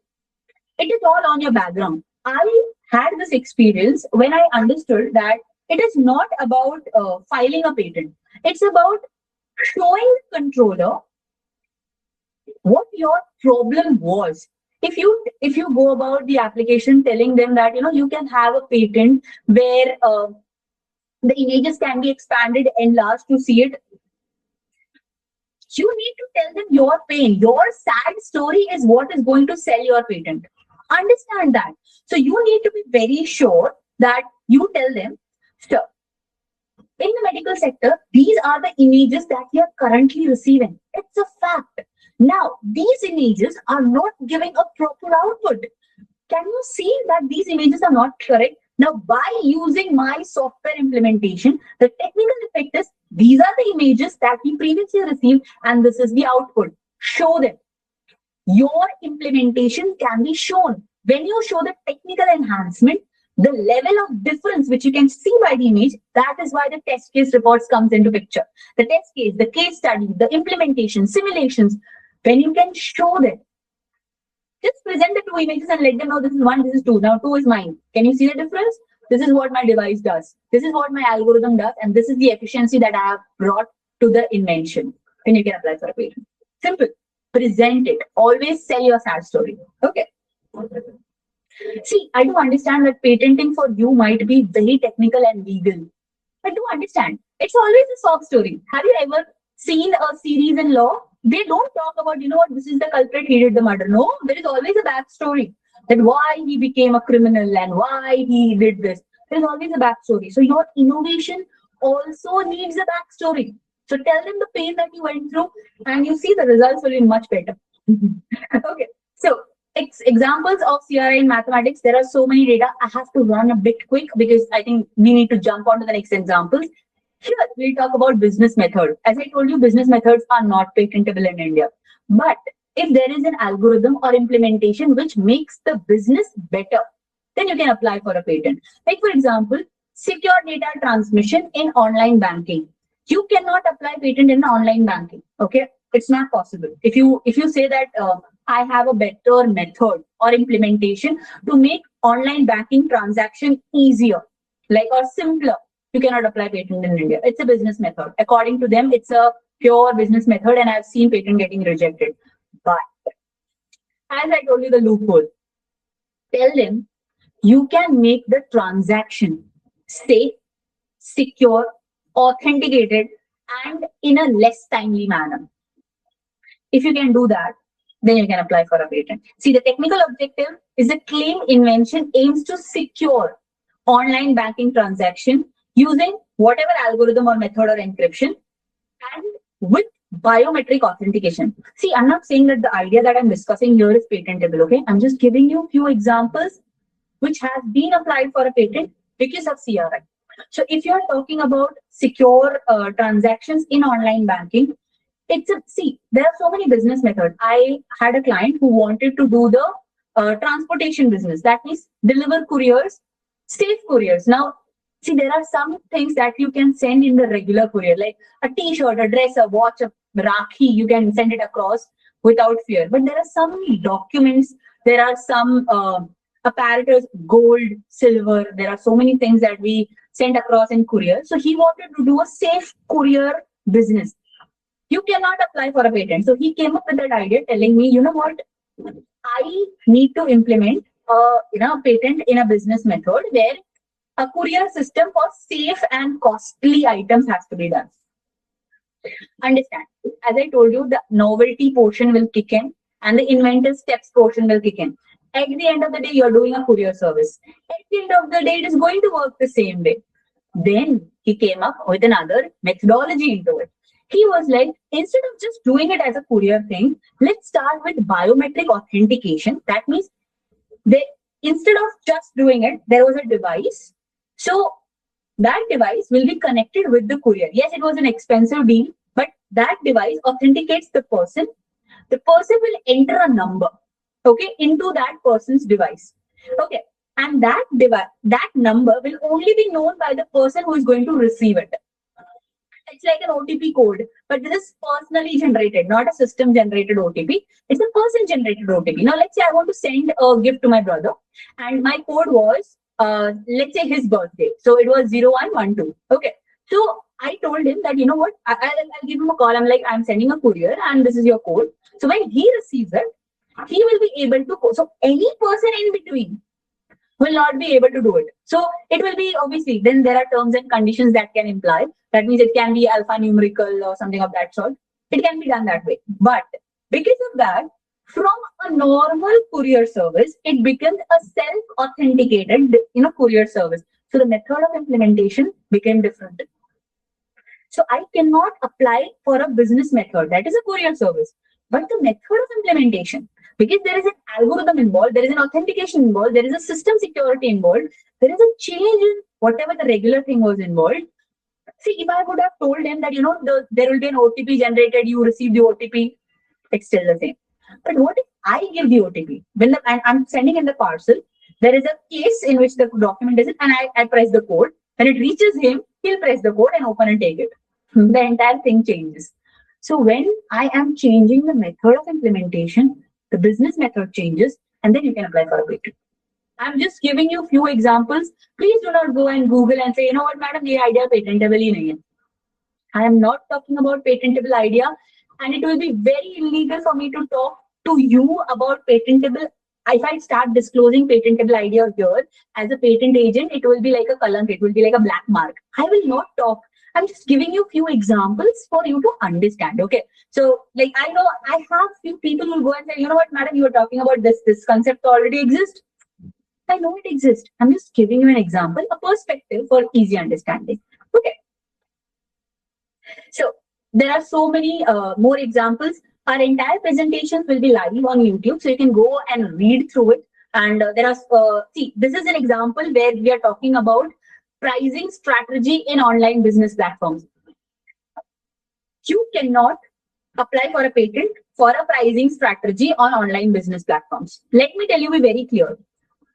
it is all on your background. I had this experience when I understood that it is not about filing a patent. It's about showing the controller what your problem was. If you go about the application telling them that you can have a patent where The images can be expanded, enlarged to see it. You need to tell them your pain. Your sad story is what is going to sell your patent. Understand that. So you need to be very sure that you tell them, sir, in the medical sector, these are the images that you are currently receiving. It's a fact. Now, these images are not giving a proper output. Can you see that these images are not correct? Now, by using my software implementation, the technical effect is these are the images that we previously received, and this is the output. Show them. Your implementation can be shown. When you show the technical enhancement, the level of difference which you can see by the image, that is why the test case reports comes into picture. The test case, the case study, the implementation, simulations, when you can show them. Just present the two images and let them know this is one, this is two. Now two is mine. Can you see the difference? This is what my device does. This is what my algorithm does. And this is the efficiency that I have brought to the invention. Then you can apply for a patent. Simple. Present it. Always sell your sad story. Okay. See, I do understand that patenting for you might be very technical and legal. I do understand. It's always a sob story. Have you ever seen a series in law? They don't talk about, you know what, this is the culprit, he did the murder. No, there is always a backstory. That why he became a criminal and why he did this. There is always a backstory. So your innovation also needs a backstory. So tell them the pain that you went through and you see the results will be much better. Okay. So examples of CRI in mathematics, there are so many data. I have to run a bit quick because I think we need to jump on to the next examples. Here, we'll talk about business methods. As I told you, business methods are not patentable in India. But if there is an algorithm or implementation which makes the business better, then you can apply for a patent. Like, for example, secure data transmission in online banking. You cannot apply patent in online banking. Okay, it's not possible. If you say that I have a better method or implementation to make online banking transaction easier, like or simpler, you cannot apply patent in India. It's a business method. According to them, it's a pure business method, and I've seen patent getting rejected. But as I told you, the loophole. Tell them you can make the transaction safe, secure, authenticated, and in a less timely manner. If you can do that, then you can apply for a patent. See, the technical objective is the claim invention aims to secure online banking transaction using whatever algorithm or method or encryption and with biometric authentication. See, I'm not saying that the idea that I'm discussing here is patentable, okay? I'm just giving you a few examples which have been applied for a patent because of CRI. So if you're talking about secure transactions in online banking, see, there are so many business methods. I had a client who wanted to do the transportation business. That means deliver couriers, safe couriers. Now, see, there are some things that you can send in the regular courier, like a t-shirt, a dress, a watch, a rakhi, you can send it across without fear. But there are some documents, there are some apparatus, gold, silver, there are so many things that we send across in courier. So he wanted to do a safe courier business. You cannot apply for a patent. So he came up with that idea telling me, you know what, I need to implement a patent in a business method where a courier system for safe and costly items has to be done. Understand, as I told you, the novelty portion will kick in and the inventive steps portion will kick in. At the end of the day, you're doing a courier service. At the end of the day, it is going to work the same way. Then he came up with another methodology into it. He was like, instead of just doing it as a courier thing, let's start with biometric authentication. That means instead of just doing it, there was a device. So that device will be connected with the courier. Yes, it was an expensive deal, but that device authenticates the person. The person will enter a number, okay, into that person's device. Okay. And that number will only be known by the person who is going to receive it. It's like an OTP code, but this is personally generated, not a system generated OTP. It's a person generated OTP. Now, let's say I want to send a gift to my brother and my code was, let's say his birthday. So it was 0112. Okay. So I told him that, you know what, I'll give him a call. I'm like, I'm sending a courier and this is your code. So when he receives it, he will be able to, so any person in between will not be able to do it. So it will be, obviously, then there are terms and conditions that can imply. That means it can be alphanumerical or something of that sort. It can be done that way. But because of that, from a normal courier service, it becomes a self-authenticated, courier service. So the method of implementation became different. So I cannot apply for a business method, that is a courier service. But the method of implementation, because there is an algorithm involved, there is an authentication involved, there is a system security involved, there is a change in whatever the regular thing was involved. See, if I would have told them that, there will be an OTP generated, you receive the OTP, it's still the same. But what if I give the OTP? When I'm sending in the parcel, there is a case in which the document is, and I press the code. When it reaches him, he'll press the code and open and take it. The entire thing changes. So when I am changing the method of implementation, the business method changes, and then you can apply for a patent. I'm just giving you a few examples. Please do not go and Google and say, you know what, madam, this idea patentable hi nahi hai. I am not talking about patentable idea, and it will be very illegal for me to talk to you about patentable. If I start disclosing patentable idea here as a patent agent, it will be like a kalank, it will be like a black mark. I will not talk. I'm just giving you a few examples for you to understand. Okay. So, like, I know I have few people who go and say, you know what, madam, you were talking about this concept already exists. I know it exists. I'm just giving you an example, a perspective for easy understanding. Okay. So there are so many more examples. Our entire presentations will be live on YouTube, so you can go and read through it. And there are, see, this is an example where we are talking about pricing strategy in online business platforms. You cannot apply for a patent for a pricing strategy on online business platforms. Let me tell you, be very clear.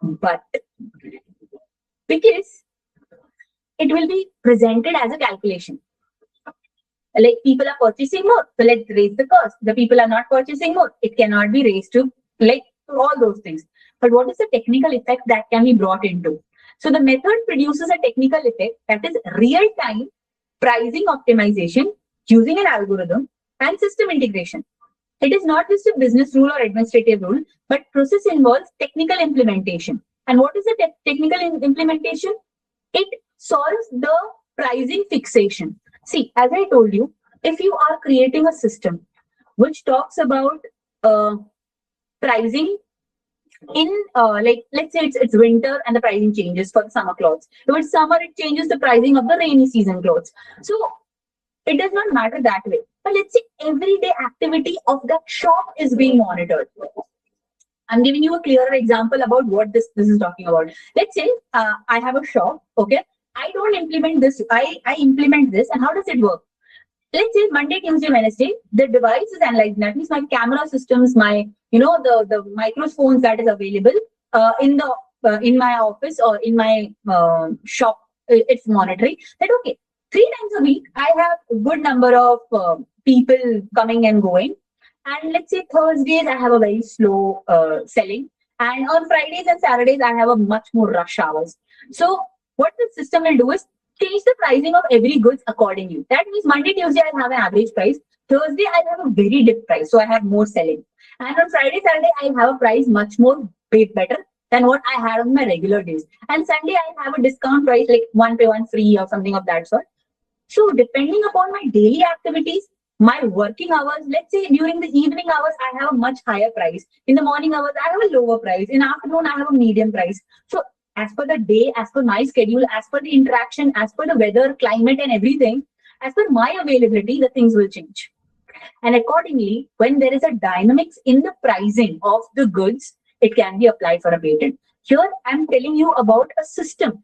But because it will be presented as a calculation. Like, people are purchasing more, so let's raise the cost. The people are not purchasing more, it cannot be raised to, like, all those things. But what is the technical effect that can be brought into? So the method produces a technical effect that is real-time pricing optimization using an algorithm and system integration. It is not just a business rule or administrative rule, but process involves technical implementation. And what is the technical implementation? It solves the pricing fixation. See, as I told you, if you are creating a system which talks about pricing in, like, let's say it's winter and the pricing changes for the summer clothes. If it's summer, it changes the pricing of the rainy season clothes. So it does not matter that way. But let's say everyday activity of that shop is being monitored. I'm giving you a clearer example about what this is talking about. Let's say I have a shop, okay? I don't implement this, I implement this, and how does it work? Let's say Monday, Tuesday, Wednesday, the device is analyzed. That means my camera systems, my, the microphones that is available in my office or in my shop, it's monitoring that, okay, 3 times a week, I have a good number of people coming and going. And let's say Thursdays, I have a very slow selling. And on Fridays and Saturdays, I have a much more rush hours. So what the system will do is change the pricing of every goods accordingly. That means Monday, Tuesday, I have an average price. Thursday, I have a very dip price. So I have more selling. And on Friday, Saturday, I have a price much more better than what I had on my regular days. And Sunday, I have a discount price like 1 pay 1 free or something of that sort. So depending upon my daily activities, my working hours, let's say during the evening hours, I have a much higher price. In the morning hours, I have a lower price. In the afternoon, I have a medium price. So as per the day, as per my schedule, as per the interaction, as per the weather, climate and everything, as per my availability, the things will change. And accordingly, when there is a dynamics in the pricing of the goods, it can be applied for a patent. Here, I'm telling you about a system.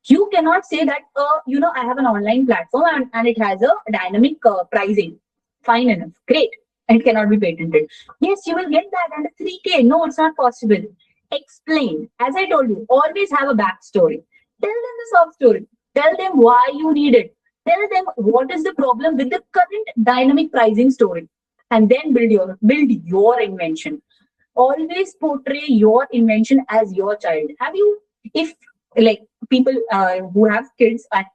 You cannot say that, I have an online platform and it has a dynamic pricing. Fine enough. Great. And it cannot be patented. Yes, you will get that under 3K. No, it's not possible. Explain. As I told you, always have a backstory. Tell them the soft story. Tell them why you need it. Tell them what is the problem with the current dynamic pricing story. And then build your invention. Always portray your invention as your child. Have you, if like people who have kids and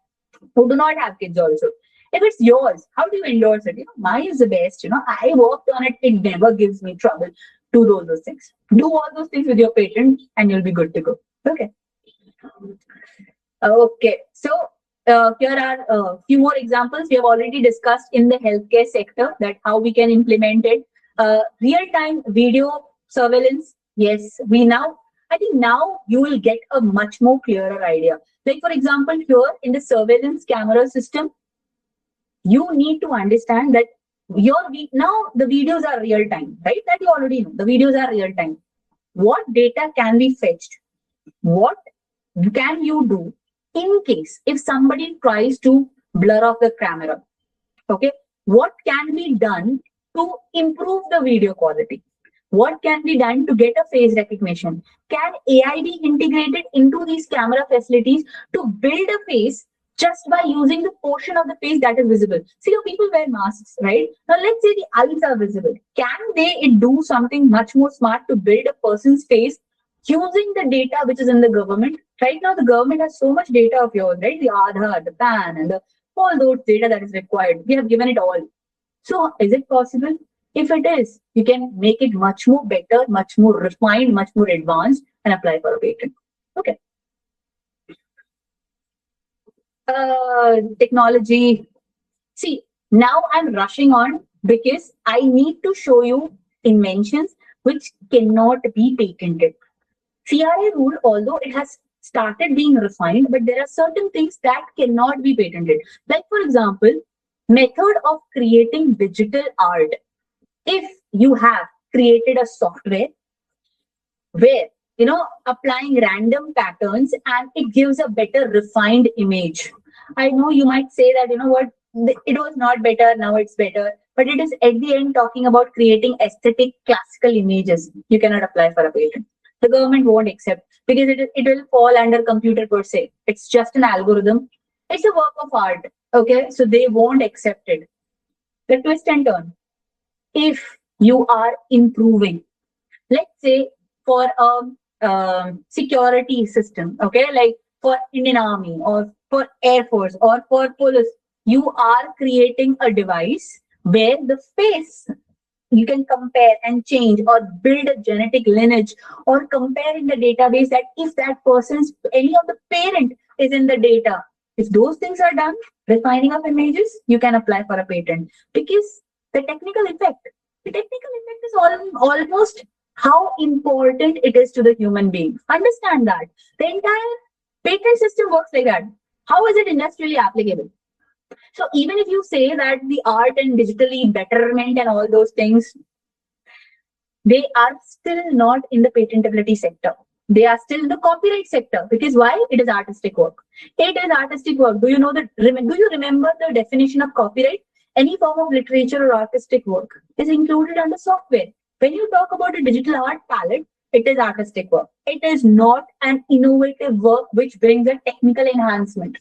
who do not have kids also, if it's yours, how do you endorse it? Mine is the best. I worked on it. It never gives me trouble. Do those things. Do all those things with your patent and you'll be good to go. Okay. Okay, so here are a few more examples. We have already discussed in the healthcare sector that how we can implement it. Real-time video surveillance. Yes, I think now you will get a much more clearer idea. Like for example, here in the surveillance camera system, you need to understand that now the videos are real time, right? That you already know. The videos are real time. What data can be fetched? What can you do in case if somebody tries to blur off the camera? Okay, what can be done to improve the video quality? What can be done to get a face recognition? Can AI be integrated into these camera facilities to build a face just by using the portion of the face that is visible? See, you people wear masks, right? Now, let's say the eyes are visible. Can they do something much more smart to build a person's face using the data which is in the government? Right now, the government has so much data of yours, right? The Aadhaar, the PAN, and all those data that is required. We have given it all. So, is it possible? If it is, you can make it much more better, much more refined, much more advanced, and apply for a patent. Okay. Technology. See, now I'm rushing on because I need to show you inventions which cannot be patented. CRA rule, although it has started being refined, but there are certain things that cannot be patented. Like, for example, method of creating digital art. If you have created a software where applying random patterns and it gives a better refined image, I know you might say that what, it was not better, now it's better, but it is at the end talking about creating aesthetic classical images. You cannot apply for a patent. The government won't accept because it will fall under computer per se. It's just an algorithm. It's a work of art. Okay, so they won't accept it. The twist and turn. If you are improving, let's say for a security system, okay, like for Indian Army or for Air Force or for police, you are creating a device where the face you can compare and change or build a genetic lineage or compare in the database that if that person's any of the parent is in the data. If those things are done, refining of images, you can apply for a patent because the technical effect is almost how important it is to the human being. Understand that. The entire patent system works like that. How is it industrially applicable? So even if you say that the art and digitally betterment and all those things, they are still not in the patentability sector. They are still in the copyright sector because why? It is artistic work. It is artistic work. Do you remember the definition of copyright? Any form of literature or artistic work is included under software. When you talk about a digital art palette, it is artistic work. It is not an innovative work which brings a technical enhancement.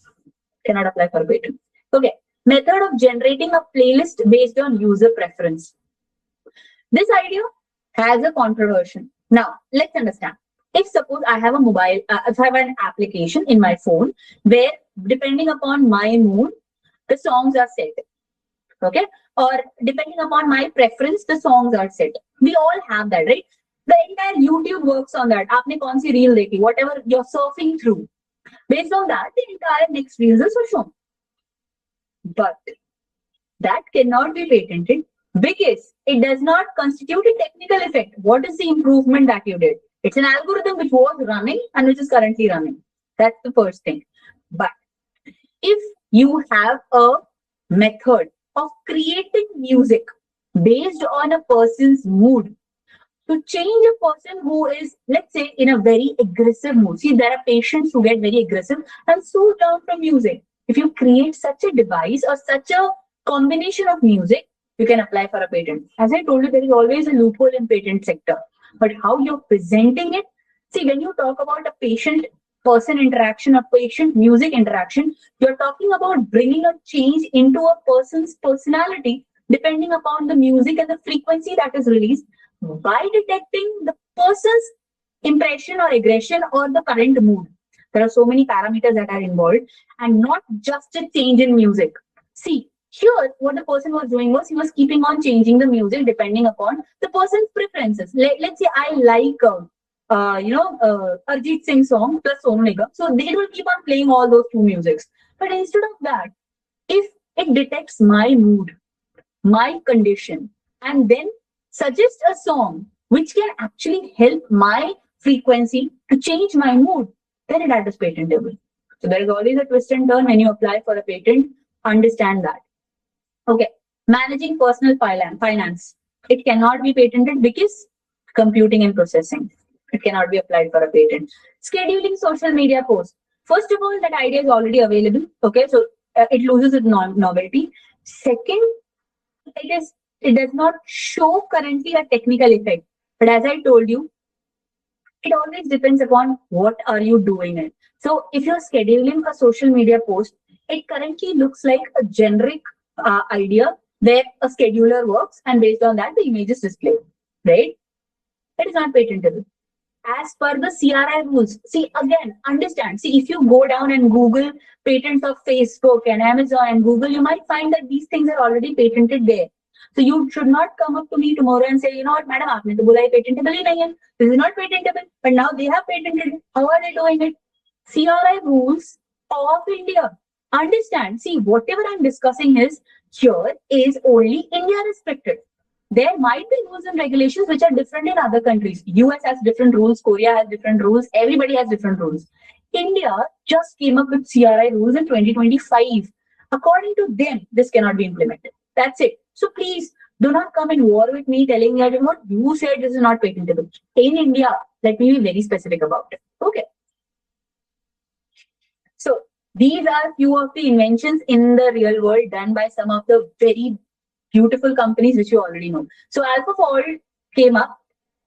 Cannot apply for a patent. Okay. Method of generating a playlist based on user preference. This idea has a controversy. Now, let's understand. If suppose I have if I have an application in my phone where depending upon my mood, the songs are set. Okay. Or depending upon my preference, the songs are set. We all have that, right? The entire YouTube works on that. Aapne kaun si reel dekhi, whatever you're surfing through. Based on that, the entire next reels are shown. But that cannot be patented because it does not constitute a technical effect. What is the improvement that you did? It's an algorithm which was running and which is currently running. That's the first thing. But if you have a method of creating music based on a person's mood to change a person who is, let's say, in a very aggressive mood. See, there are patients who get very aggressive and so down from music. If you create such a device or such a combination of music, you can apply for a patent. As I told you, there is always a loophole in patent sector. But how you're presenting it, see, when you talk about a patient-person interaction, a patient-music interaction, you're talking about bringing a change into a person's personality depending upon the music and the frequency that is released by detecting the person's impression or aggression or the current mood. There are so many parameters that are involved and not just a change in music. See, here, what the person was doing was he was keeping on changing the music depending upon the person's preferences. Let's say I like Arjit Singh song plus Sonu Nigam. So they will keep on playing all those two musics. But instead of that, if it detects my mood, my condition, and then suggests a song which can actually help my frequency to change my mood, then that is patentable. So there is always a twist and turn when you apply for a patent. Understand that. Okay. Managing personal finance. It cannot be patented because computing and processing. It cannot be applied for a patent. Scheduling social media posts. First of all, that idea is already available. Okay. So it loses its novelty. Second, it does not show currently a technical effect. But as I told you, it always depends upon what are you doing it. So if you're scheduling a social media post, it currently looks like a generic idea where a scheduler works and based on that the image is displayed, right? It is not patentable. As per the CRI rules, see again, understand. See, if you go down and Google patents of Facebook and Amazon and Google, you might find that these things are already patented there. So you should not come up to me tomorrow and say, you know what, madam, आपने तो बोला ये patentable ही नहीं है. This is not patentable, but now they have patented it. How are they doing it? CRI rules of India. Understand. See, whatever I'm discussing here is only India restricted. There might be rules and regulations which are different in other countries. US has different rules, Korea has different rules, everybody has different rules. India just came up with CRI rules in 2025. According to them, this cannot be implemented. That's it. So please do not come in war with me telling me that what you said this is not patentable. In India, let me be very specific about it. Okay. So these are few of the inventions in the real world done by some of the very beautiful companies which you already know. So AlphaFold came up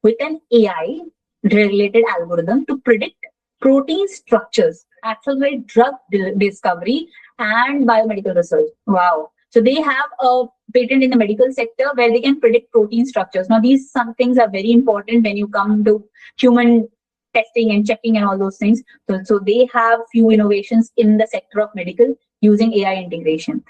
with an AI related algorithm to predict protein structures, accelerate drug discovery and biomedical research. Wow. So they have a patent in the medical sector where they can predict protein structures. Now these some things are very important when you come to human testing and checking and all those things. So they have few innovations in the sector of medical using AI integration.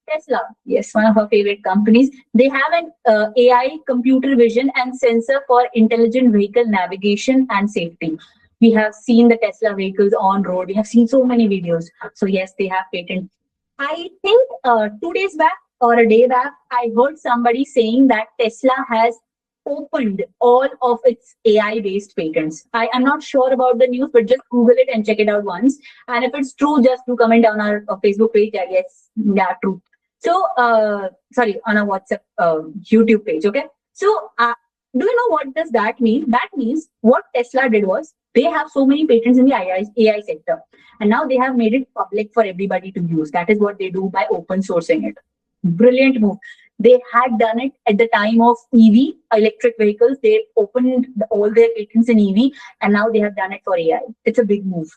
Tesla, yes, one of our favorite companies. They have an AI, computer vision, and sensor for intelligent vehicle navigation and safety. We have seen the Tesla vehicles on road. We have seen so many videos. So yes, they have patent. I think 2 days back or a day back, I heard somebody saying that Tesla has opened all of its AI-based patents. I am not sure about the news, but just Google it and check it out once. And if it's true, just do comment on our Facebook page. I guess, yeah, true. So, sorry, on a WhatsApp YouTube page, okay? So, do you know what does that mean? That means what Tesla did was they have so many patents in the AI sector, and now they have made it public for everybody to use. That is what they do by open sourcing it. Brilliant move. They had done it at the time of EV, electric vehicles. They opened all their patents in EV, and now they have done it for AI. It's a big move.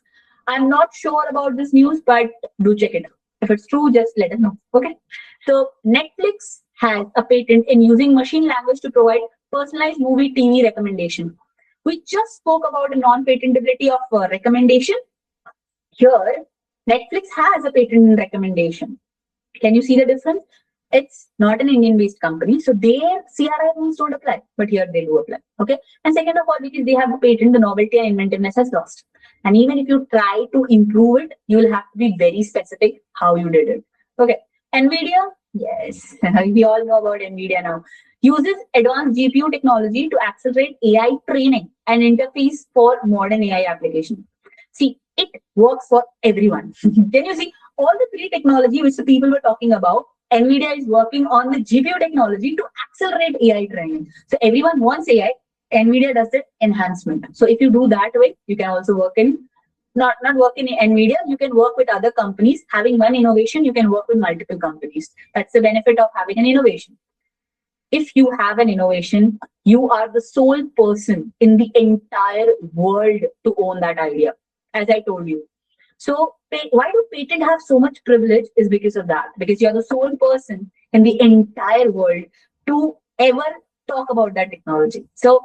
I'm not sure about this news, but do check it out. If it's true, just let us know. Okay. So Netflix has a patent in using machine language to provide personalized movie TV recommendation. We just spoke about a non-patentability of recommendation. Here, Netflix has a patent in recommendation. Can you see the difference? It's not an Indian-based company, so their CRI rules don't apply, but here they do apply. Okay. And second of all, because they have a patent, the novelty and inventiveness has lost. And even if you try to improve it, you will have to be very specific how you did it. Okay. NVIDIA, yes, we all know about NVIDIA now. Uses advanced GPU technology to accelerate AI training and interface for modern AI application. See, it works for everyone. Can you see all the three technology which the people were talking about? NVIDIA is working on the GPU technology to accelerate AI training. So everyone wants AI. NVIDIA does the enhancement. So if you do that way, you can also work in, not work in NVIDIA, you can work with other companies. Having one innovation, you can work with multiple companies. That's the benefit of having an innovation. If you have an innovation, you are the sole person in the entire world to own that idea, as I told you. So why do patents have so much privilege is because of that, because you're the sole person in the entire world to ever talk about that technology. So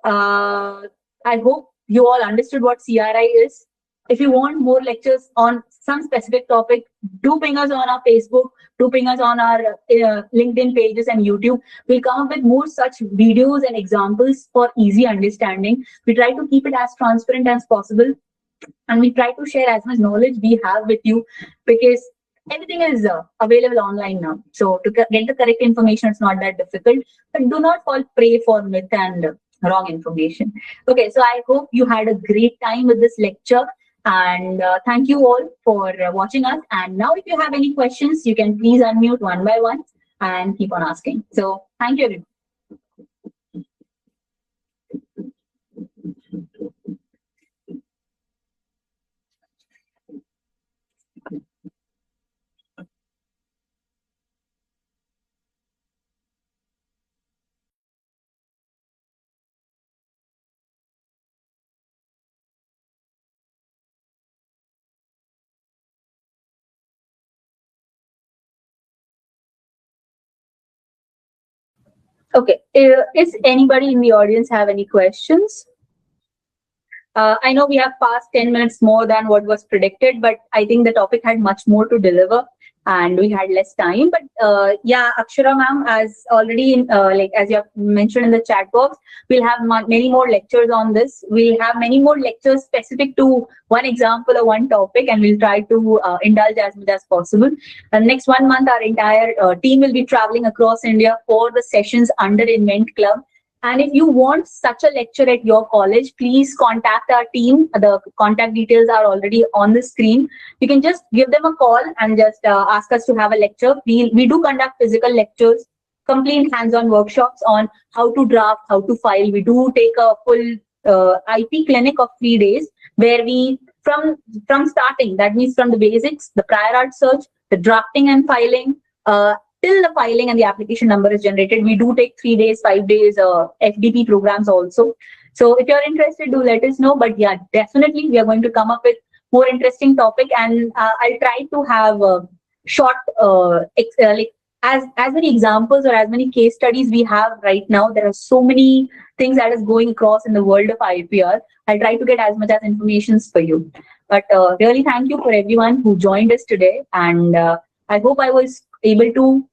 I hope you all understood what CRI is. If you want more lectures on some specific topic, do ping us on our Facebook, do ping us on our LinkedIn pages and YouTube. We'll come up with more such videos and examples for easy understanding. We try to keep it as transparent as possible, and we try to share as much knowledge we have with you, because everything is available online now. So to get the correct information, it's not that difficult. But do not fall prey for myth and wrong information. Okay, so I hope you had a great time with this lecture. And thank you all for watching us. And now, if you have any questions, you can please unmute one by one and keep on asking. So thank you, everyone. Okay, is anybody in the audience have any questions? I know we have passed 10 minutes more than what was predicted, but I think the topic had much more to deliver and we had less time. But yeah, Akshara ma'am, as already like as you have mentioned in the chat box, we'll have many more lectures on this. We'll have many more lectures specific to one example or one topic, and we'll try to indulge as much as possible. Next 1 month, our entire team will be traveling across India for the sessions under I.N.V.E.N.T Club. And if you want such a lecture at your college, please contact our team. The contact details are already on the screen. You can just give them a call and just ask us to have a lecture. We do conduct physical lectures, complete hands-on workshops on how to draft, how to file. We do take a full IP clinic of 3 days where we, from starting, that means from the basics, the prior art search, the drafting and filing, till the filing and the application number is generated. We do take 3 days, 5 days FDP programs also. So if you're interested, do let us know. But yeah, definitely we are going to come up with more interesting topic, and I'll try to have short like as many examples or as many case studies we have right now. There are so many things that is going across in the world of IPR. I'll try to get as much as information for you. But really, thank you for everyone who joined us today, and I hope I was able to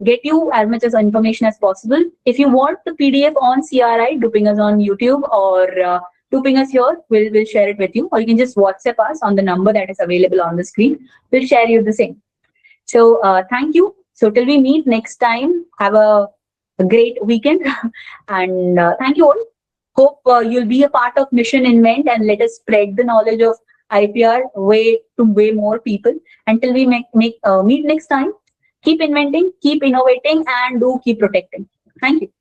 get you as much as information as possible. If you want the PDF on CRI, do ping us on YouTube, or do ping us here. We'll share it with you, or you can just WhatsApp us on the number that is available on the screen. We'll share you the same. So thank you. So till we meet next time, have a great weekend, and thank you all. Hope you'll be a part of Mission Invent and let us spread the knowledge of IPR way more people. Until we meet next time. Keep inventing, keep innovating, and do keep protecting. Thank you.